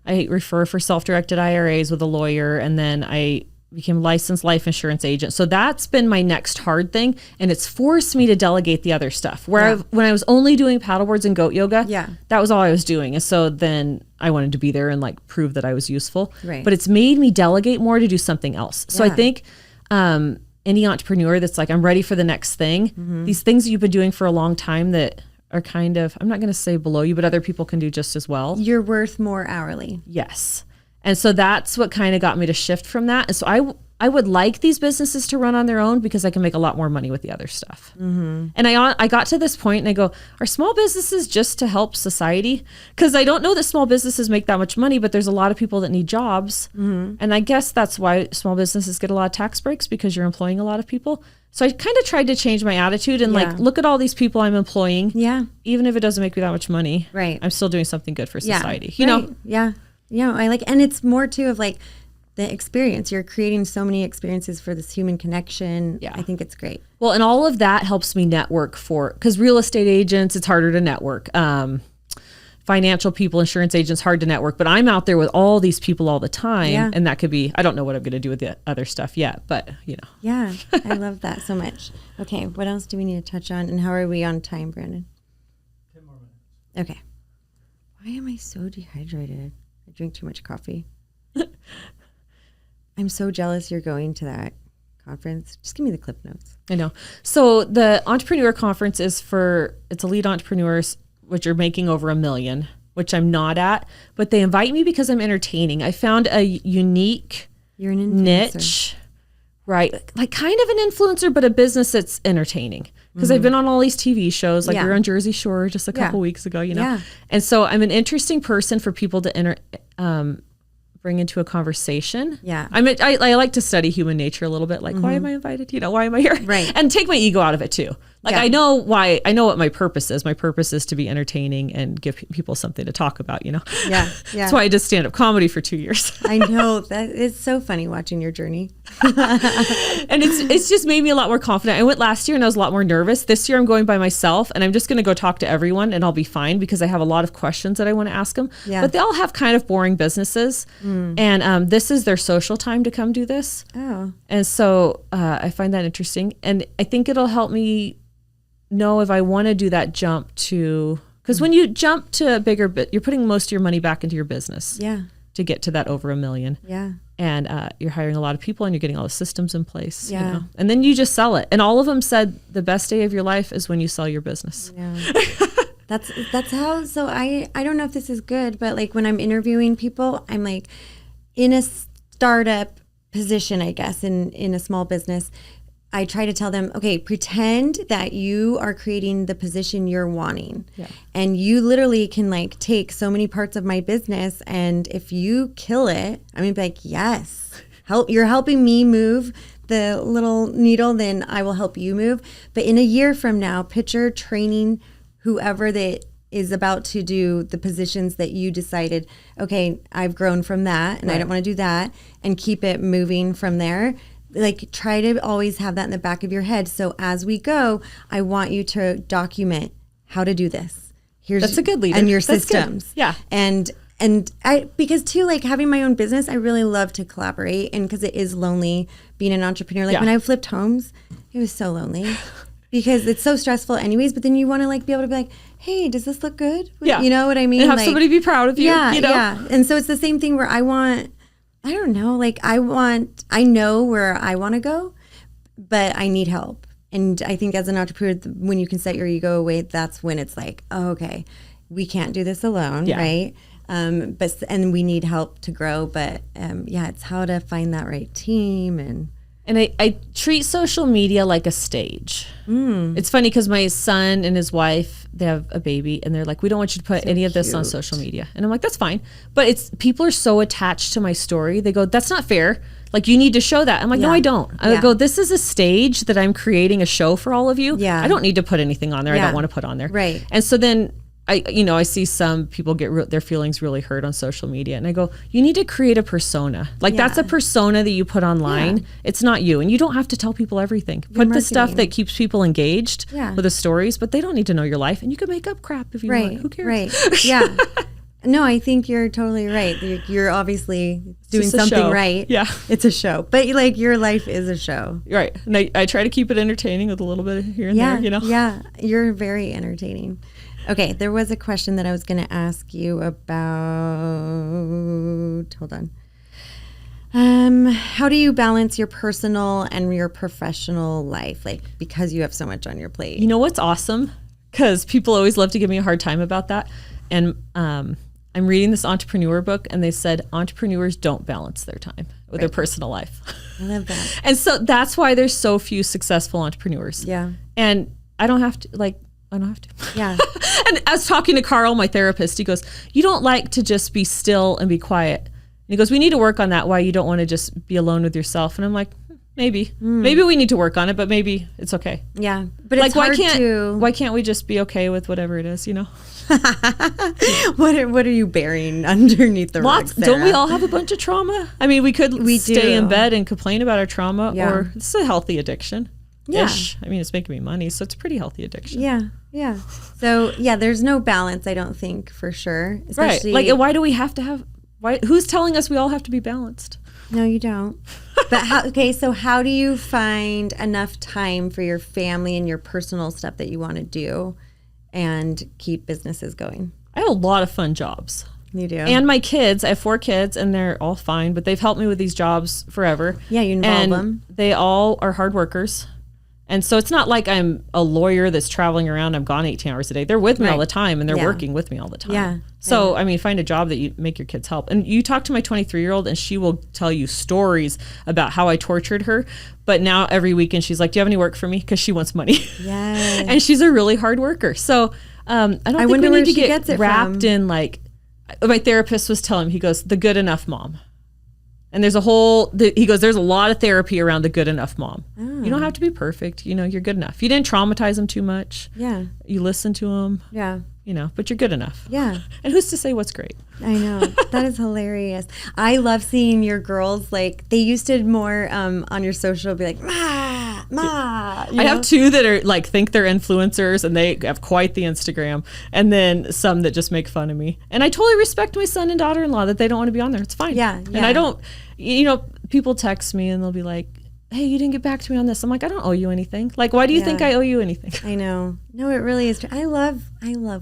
I refer for self-directed IRAs with a lawyer, and then I became a licensed life insurance agent. So that's been my next hard thing, and it's forced me to delegate the other stuff. When I was only doing paddleboards and goat yoga, that was all I was doing. And so then I wanted to be there and like prove that I was useful. Right. But it's made me delegate more to do something else. So I think any entrepreneur that's like, I'm ready for the next thing, these things that you've been doing for a long time that are kind of, I'm not going to say below you, but other people can do just as well. You're worth more hourly. Yes. And so that's what kind of got me to shift from that. And so I would like these businesses to run on their own because I can make a lot more money with the other stuff. And I got to this point and I go, are small businesses just to help society? Because I don't know that small businesses make that much money, but there's a lot of people that need jobs. And I guess that's why small businesses get a lot of tax breaks, because you're employing a lot of people. So I kind of tried to change my attitude and like, look at all these people I'm employing. Yeah. Even if it doesn't make me that much money. Right. I'm still doing something good for society. You know? Yeah. Yeah, I like, and it's more too of like the experience. You're creating so many experiences for this human connection. Yeah. I think it's great. Well, and all of that helps me network because real estate agents, it's harder to network. financial people, insurance agents, hard to network, but I'm out there with all these people all the time. Yeah. And that could be, I don't know what I'm going to do with the other stuff yet, but Yeah. I love that so much. Okay. What else do we need to touch on? And how are we on time, Brandon? 10 more minutes. Okay. Why am I so dehydrated? I drink too much coffee. I'm so jealous you're going to that conference. Just give me the clip notes. I know. So the entrepreneur conference it's elite entrepreneurs, which are making over $1 million, which I'm not at, but they invite me because I'm entertaining. I found a unique You're an influencer. niche, right? Like kind of an influencer, but a business that's entertaining. Because I've been on all these TV shows, like we were on Jersey Shore just a couple weeks ago, Yeah. And so I'm an interesting person for people to bring into a conversation. Yeah. I like to study human nature a little bit. Like, why am I invited? Why am I here? Right. And take my ego out of it too. Like, Yeah. I know what my purpose is. My purpose is to be entertaining and give people something to talk about, Yeah. That's why I did stand-up comedy for 2 years. I know. That it's so funny watching your journey. And it's just made me a lot more confident. I went last year and I was a lot more nervous. This year I'm going by myself and I'm just going to go talk to everyone and I'll be fine because I have a lot of questions that I want to ask them. Yeah. But they all have kind of boring businesses. And this is their social time to come do this. Oh. And so I find that interesting. And I think it'll help me know if I want to do that jump to, because when you jump to a bigger bit, you're putting most of your money back into your business Yeah. to get to that over $1 million. Yeah. And you're hiring a lot of people and you're getting all the systems in place. Yeah. And then you just sell it. And all of them said the best day of your life is when you sell your business. Yeah. That's how, so I don't know if this is good, but like when I'm interviewing people, I'm like in a startup position, I guess, in a small business. I try to tell them, okay, pretend that you are creating the position you're wanting. Yeah. And you literally can like take so many parts of my business. And if you kill it, I'm gonna be like, yes, you're helping me move the little needle, then I will help you move. But in a year from now, picture training whoever that is about to do the positions that you decided, okay, I've grown from that and I don't want to do that, and keep it moving from there. Like try to always have that in the back of your head. So as we go, I want you to document how to do this. That's a good leader. And your That's systems. good. Yeah. And I, because too, like having my own business, I really love to collaborate. And because it is lonely being an entrepreneur. Like when I flipped homes, it was so lonely because it's so stressful anyways. But then you want to like be able to be like, hey, does this look good? Yeah. You know what I mean? And have like, somebody be proud of you. Yeah. You know? Yeah. And so it's the same thing where I know where I want to go, but I need help. And I think as an entrepreneur, when you can set your ego away, that's when it's like, oh, okay, we can't do this alone, right? And we need help to grow. But it's how to find that right team. And I treat social media like a stage. It's funny because my son and his wife, they have a baby and they're like, we don't want you to put any of this on social media. And I'm like, that's fine. But people are so attached to my story. They go, that's not fair. Like you need to show that. I'm like, no, I don't. I go, this is a stage that I'm creating a show for all of you. Yeah. I don't need to put anything on there. I don't want to put on there. Right. And so then I see some people get their feelings really hurt on social media, and I go, you need to create a persona. Like that's a persona that you put online. It's not you, and you don't have to tell people everything. Put the stuff that keeps people engaged with the stories, but they don't need to know your life, and you can make up crap if you want. Who cares? Right. Yeah. No, I think you're totally right. You're obviously doing something show. right. Yeah. It's a show. But like your life is a show. Right. And I try to keep it entertaining with a little bit here and there, Yeah. You're very entertaining. Okay, there was a question that I was going to ask you about. Hold on. How do you balance your personal and your professional life? Like, because you have so much on your plate. You know what's awesome? Because people always love to give me a hard time about that. And I'm reading this entrepreneur book, and they said entrepreneurs don't balance their time with their personal life. I love that. And so that's why there's so few successful entrepreneurs. Yeah. And I don't have to. Yeah. And I was talking to Carl, my therapist. He goes, you don't like to just be still and be quiet. And he goes, we need to work on that. Why you don't want to just be alone with yourself. And I'm like, maybe we need to work on it, but maybe it's okay. Yeah. But like, it's hard why can't we just be okay with whatever it is, What are you burying underneath the rug, Sarah? Don't we all have a bunch of trauma? I mean, we could stay in bed and complain about our trauma, or it's a healthy addiction. Yeah. I mean, it's making me money, so it's a pretty healthy addiction. Yeah. Yeah. So yeah, there's no balance, I don't think, for sure. Especially Right. Like, why do we have to have, who's telling us we all have to be balanced? No, you don't. But so how do you find enough time for your family and your personal stuff that you want to do and keep businesses going? I have a lot of fun jobs. You do. And my kids, I have 4 kids and they're all fine, but they've helped me with these jobs forever. Yeah, you involve them. They all are hard workers. And so it's not like I'm a lawyer that's traveling around. I'm gone 18 hours a day. They're with me all the time and they're working with me all the time. Yeah. So, I mean, find a job that you make your kids help. And you talk to my 23-year-old and she will tell you stories about how I tortured her. But now every weekend she's like, do you have any work for me? Because she wants money. Yes. And she's a really hard worker. So I don't think we need to get wrapped in like, my therapist was telling me, he goes, the good enough mom. And there's he goes, there's a lot of therapy around the good enough mom. Oh. You don't have to be perfect. You know, you're good enough. You didn't traumatize them too much. Yeah. You listen to them. Yeah. You know, but you're good enough. Yeah. And who's to say what's great? I know. That is hilarious. I love seeing your girls, like, they used to more on your social be like, ma. I have 2 that are like, think they're influencers and they have quite the Instagram. And then some that just make fun of me. And I totally respect my son and daughter-in-law that they don't want to be on there. It's fine. Yeah. And I don't, you know, people text me and they'll be like, hey, you didn't get back to me on this. I'm like, I don't owe you anything. Like, why do you think I owe you anything? I know. No, it really is true. I love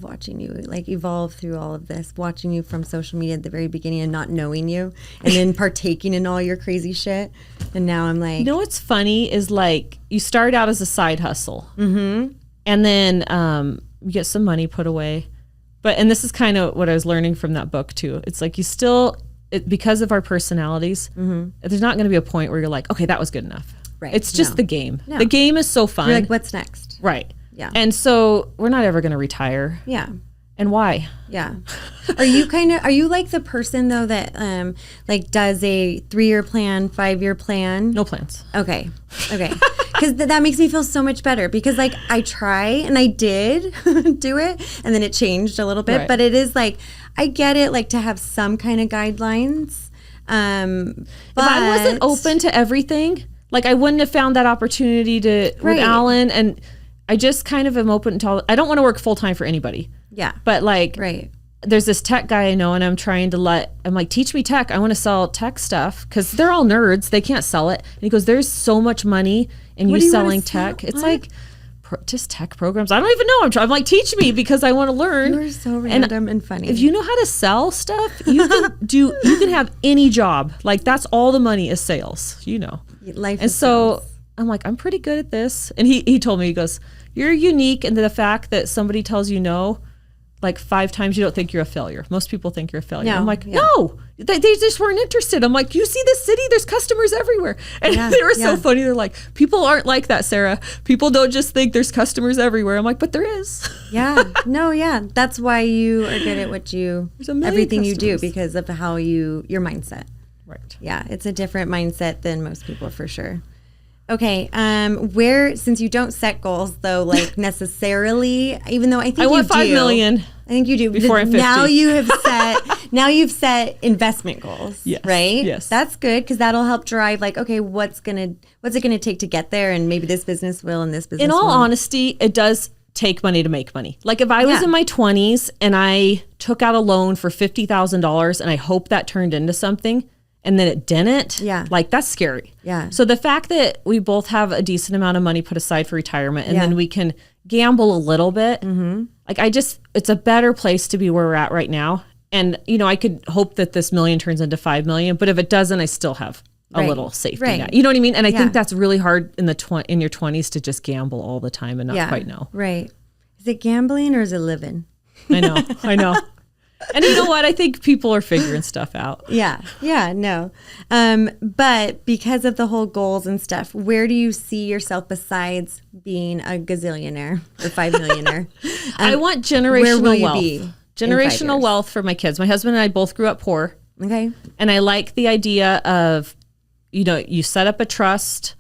watching you like evolve through all of this, watching you from social media at the very beginning and not knowing you and then partaking in all your crazy shit. And now I'm like, you know what's funny is like you start out as a side hustle and then you get some money put away. And this is kind of what I was learning from that book too. It's like you still, because of our personalities, there's not going to be a point where you're like, okay, that was good enough. Right. It's just the game. No. The game is so fun. You're like, what's next? Right. Yeah. And so we're not ever going to retire. Yeah. And why? Yeah. Are you like the person though that like does a 3-year plan, 5-year plan? No plans. Okay. Because that makes me feel so much better because like I try and I did do it and then it changed a little bit, Right. but it is like, I get it like to have some kind of guidelines. But if I wasn't open to everything, like I wouldn't have found that opportunity with Alan. And I just kind of am open to I don't want to work full time for anybody. Yeah. But like, right. There's this tech guy I know and I'm like, teach me tech. I want to sell tech stuff because they're all nerds. They can't sell it. And he goes, there's so much money in you selling tech. It's like just tech programs. I don't even know. I'm like, teach me because I want to learn. You're so random and funny. If you know how to sell stuff, you can have any job. Like that's all the money is sales, you know. Life and so sales. I'm like, I'm pretty good at this. And he told me, he goes, you're unique in the fact that somebody tells you no, like 5 times you don't think you're a failure. Most people think you're a failure. No, I'm like, no, they just weren't interested. I'm like, you see this city? There's customers everywhere. And they were so funny. They're like, people aren't like that, Sarah. People don't just think there's customers everywhere. I'm like, but there is. Yeah. No, yeah. That's why you are good at everything you do because of how your mindset. Right. Yeah. It's a different mindset than most people for sure. Okay, since you don't set goals though, like necessarily, even though I think I want 5 million. I think you do before I'm 50. Now you've set investment goals, yes, right? Yes, that's good because that'll help drive like, okay, what's it gonna take to get there, and maybe this business will, and this business. In all honesty, it does take money to make money. Like if I was in my 20s and I took out a loan for $50,000 and I hope that turned into something. And then it didn't. Yeah. Like that's scary. Yeah. So the fact that we both have a decent amount of money put aside for retirement and then we can gamble a little bit. Like it's a better place to be where we're at right now. And, you know, I could hope that this million turns into 5 million, but if it doesn't, I still have a little safety net. You know what I mean? And I think that's really hard in your 20s to just gamble all the time and not quite know. Right. Is it gambling or is it living? I know. And you know what? I think people are figuring stuff out. Yeah, no. But because of the whole goals and stuff, where do you see yourself besides being a gazillionaire or 5 millionaire? I want generational wealth. Generational wealth for my kids. My husband and I both grew up poor. Okay. And I like the idea of, you know, you set up a trust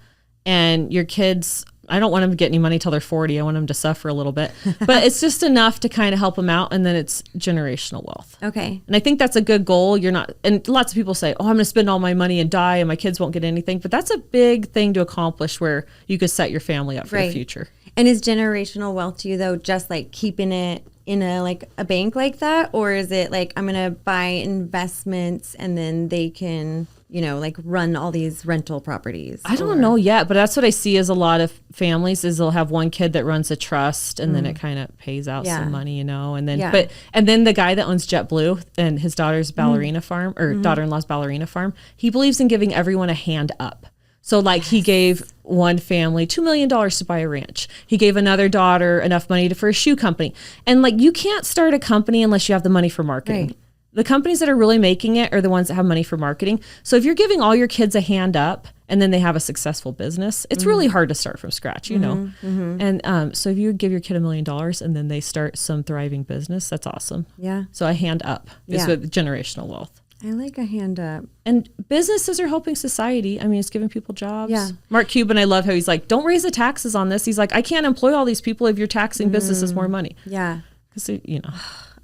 and your kids, I don't want them to get any money till they're 40. I want them to suffer a little bit, but it's just enough to kind of help them out. And then it's generational wealth. Okay. And I think that's a good goal. And lots of people say, oh, I'm going to spend all my money and die and my kids won't get anything. But that's a big thing to accomplish where you could set your family up for the future. And is generational wealth to you though just like keeping it in a bank like that, or is it like I'm gonna buy investments and then they can like run all these rental properties? I don't know yet, but that's what I see as a lot of families is they'll have one kid that runs a trust and then it kind of pays out some money, and then and then the guy that owns JetBlue and his daughter's ballerina farm or daughter-in-law's ballerina farm, he believes in giving everyone a hand up. So like he gave one family $2 million to buy a ranch. He gave another daughter enough money for a shoe company. And like, you can't start a company unless you have the money for marketing. Right. The companies that are really making it are the ones that have money for marketing. So if you're giving all your kids a hand up and then they have a successful business, it's really hard to start from scratch, And so if you give your kid $1 million and then they start some thriving business, that's awesome. Yeah. So a hand up is with generational wealth. I like a hand up. And businesses are helping society. I mean, it's giving people jobs. Yeah. Mark Cuban, I love how he's like, don't raise the taxes on this. He's like, I can't employ all these people if you're taxing businesses more money. Yeah. Because,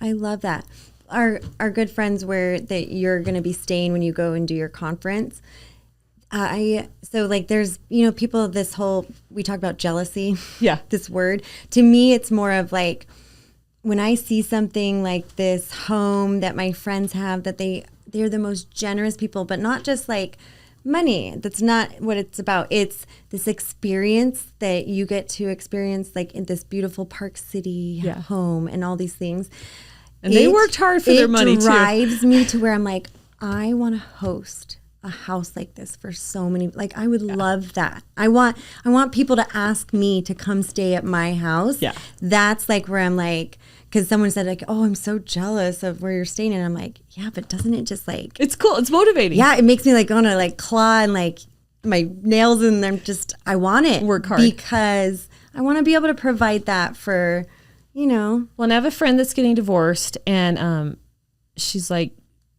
I love that. Our good friends where that you're going to be staying when you go and do your conference. So like there's, people, we talk about jealousy. Yeah. This word. To me, it's more of like, when I see something like this home that my friends have, that they're the most generous people, but not just like money. That's not what it's about. It's this experience that you get to experience like in this beautiful Park City home and all these things. And they worked hard for their money too. It drives me to where I'm like, I want to host a house like this for so many, like I would love that. I want people to ask me to come stay at my house. Yeah. That's like where I'm like, because someone said like, oh, I'm so jealous of where you're staying. And I'm like, yeah, but doesn't it just like. It's cool. It's motivating. Yeah. It makes me like want to like claw and like my nails and I want it. Work hard. Because I want to be able to provide that for, Well, and I have a friend that's getting divorced and she's like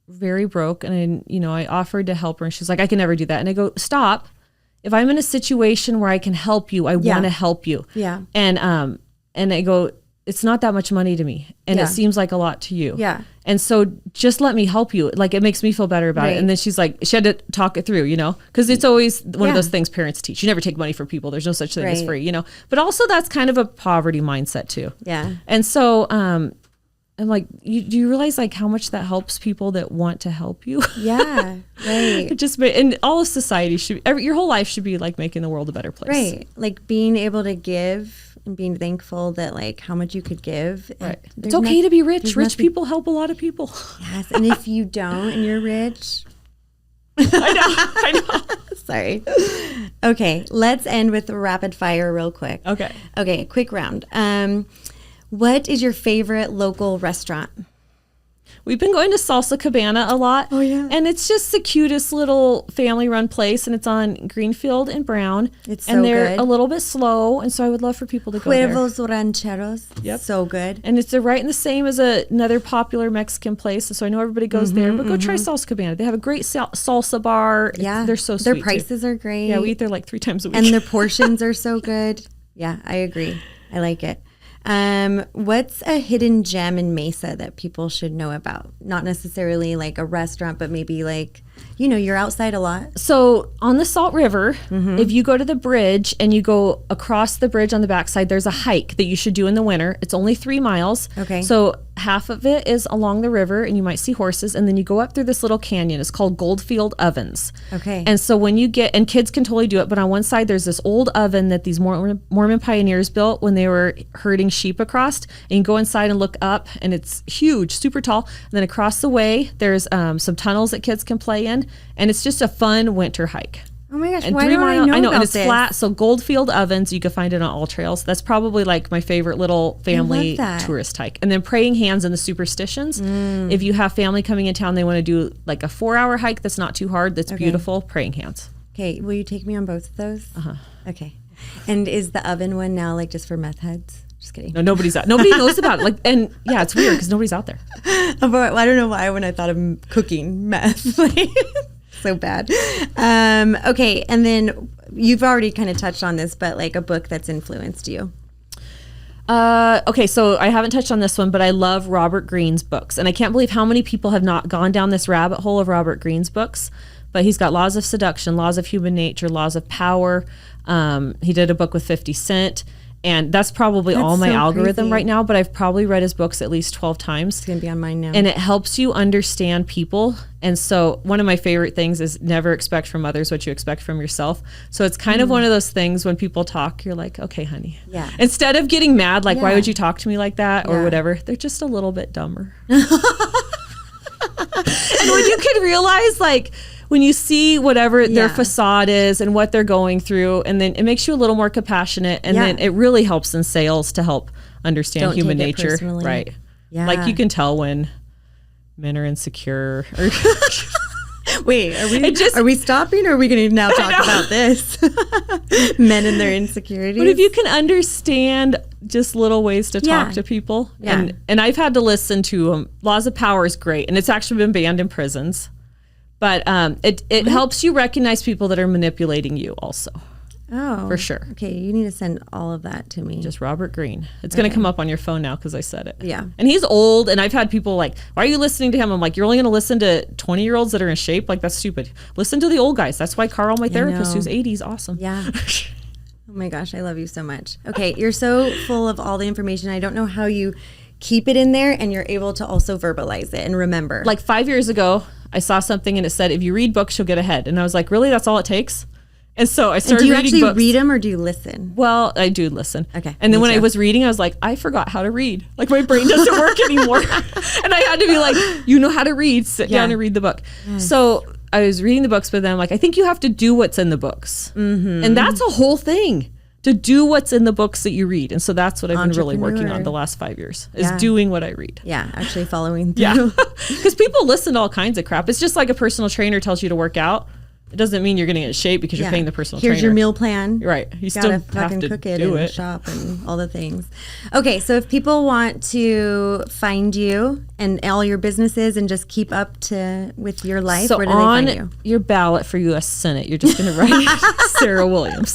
very broke. And, I offered to help her and she's like, I can never do that. And I go, stop. If I'm in a situation where I can help you, I want to help you. Yeah. And I go, it's not that much money to me. And it seems like a lot to you. Yeah. And so just let me help you. Like, it makes me feel better about it. And then she's like, she had to talk it through, because it's always one of those things parents teach. You never take money from people. There's no such thing as free, but also that's kind of a poverty mindset too. Yeah. And so, I'm like, do you realize like how much that helps people that want to help you? Yeah. Right. And all of society your whole life should be like making the world a better place. Right. Like being able to give and being thankful that like how much you could give. Right. It's okay to be rich. Rich people help a lot of people. Yes. And if you don't and you're rich. I know. Sorry. Okay. Let's end with a rapid fire real quick. Okay. Quick round. What is your favorite local restaurant? We've been going to Salsa Cabana a lot. Oh, yeah. And it's just the cutest little family-run place, and it's on Greenfield and Brown. It's so good. And they're a little bit slow, and so I would love for people to go there. Huevos Rancheros. Yep. So good. And it's right in the same as another popular Mexican place, so I know everybody goes there. But go try Salsa Cabana. They have a great salsa bar. Yeah. They're so sweet. Their prices are great. Yeah, we eat there like 3 times a week. And their portions are so good. Yeah, I agree. I like it. What's a hidden gem in Mesa that people should know about? Not necessarily like a restaurant, but maybe like, you're outside a lot. So on the Salt River, if you go to the bridge and you go across the bridge on the backside, there's a hike that you should do in the winter. It's only 3 miles. Okay. So half of it is along the river and you might see horses. And then you go up through this little canyon. It's called Goldfield Ovens. Okay. And so when you and kids can totally do it, but on one side, there's this old oven that these Mormon pioneers built when they were herding sheep across. And you go inside and look up and it's huge, super tall. And then across the way, there's some tunnels that kids can play in. And it's just a fun winter hike. Oh my gosh, why don't I know about and it's this? Flat. So Goldfield Ovens, you can find it on all trails. That's probably like my favorite little family tourist hike. And then Praying Hands and the Superstitions. If you have family coming in town, they want to do like a 4-hour hike that's not too hard, that's beautiful, Praying Hands. Okay, will you take me on both of those? Okay. And is the oven one now like just for meth heads? Just kidding. No, nobody knows about it. Like, and yeah, it's weird because nobody's out there. But I don't know why when I thought of cooking meth, so bad. Okay, and then you've already kind of touched on this, but like a book that's influenced you. Okay, so I haven't touched on this one, but I love Robert Greene's books, and I can't believe how many people have not gone down this rabbit hole of Robert Greene's books. But he's got Laws of Seduction, Laws of Human Nature, Laws of Power. He did a book with 50 Cent. And that's probably all my so algorithm crazy. right now, but I've probably read his books at least 12 times. It's going to be on mine now. And it helps you understand people. And so one of my favorite things is never expect from others what you expect from yourself. So it's kind of one of those things when people talk, you're like, okay, honey. Yeah. Instead of getting mad, like, why Yeah. would you talk to me like that or Yeah. whatever, they're just a little bit dumber. And when you can realize, like, when you see whatever their facade is and what they're going through, and then it makes you a little more compassionate, and then it really helps in sales to help understand Don't human take it nature. personally. Right. Yeah. Like you can tell when men are insecure or Wait, are we stopping or are we going to now talk about this? Men and their insecurities. But if you can understand just little ways to Yeah. talk to people, Yeah. and I've had to listen to Laws of Power is great, and it's actually been banned in prisons. But it helps you recognize people that are manipulating you also. Oh. For sure. Okay, you need to send all of that to me. Just Robert Greene. It's going to come up on your phone now because I said it. Yeah. And he's old, and I've had people like, why are you listening to him? I'm like, you're only going to listen to 20-year-olds that are in shape? Like, that's stupid. Listen to the old guys. That's why Carl, my therapist, know. who's 80, is awesome. Yeah. Oh my gosh, I love you so much. Okay, you're so full of all the information. I don't know how you keep it in there and you're able to also verbalize it and remember. Like 5 years ago, I saw something and it said, if you read books, you'll get ahead. And I was like, really? That's all it takes? And so I started do you reading actually books. read them or do you listen? Well, I do listen. Okay, And then me when I too. was reading, I was like, I forgot how to read. Like my brain doesn't work anymore. And I had to be like, you know how to read, sit down and read the book. So I was reading the books with them. Like, I think you have to do what's in the books. Mm-hmm. And that's a whole thing, to do what's in the books that you read. And so that's what I've been really working on the last 5 years, is doing what I read. Yeah, actually following through. Yeah. Because people listen to all kinds of crap. It's just like a personal trainer tells you to work out. It doesn't mean you're going to get in shape because you're paying the personal trainer. Here's your meal plan. Right. You still Gotta have fucking to cook it do and it. shop and all the things. Okay, so if people want to find you and all your businesses and just keep up to with your life, So where do they on find you? your ballot for U.S. Senate, you're just going to write Sarah Williams.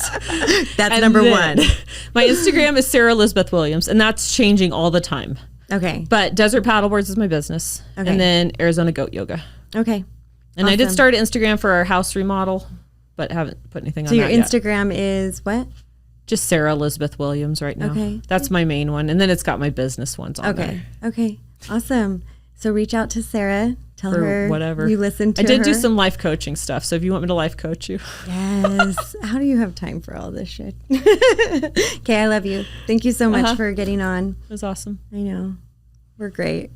That's And number then one. My Instagram is Sarah Elizabeth Williams, and that's changing all the time. Okay. But Desert Paddleboards is my business, Okay. and then Arizona Goat Yoga. Okay. And I did Awesome. start an Instagram for our house remodel, but haven't put anything So on your that yet. Instagram is what? Just Sarah Elizabeth Williams right now. Okay. That's my main one, and then it's got my business ones on there. Okay. Awesome. So reach out to Sarah. Tell For her whatever. you listened to I did her. do some life coaching stuff, so if you want me to life coach you. Yes. How do you have time for all this shit? Okay, I love you. Thank you so much for getting on. It was awesome. I know. We're great.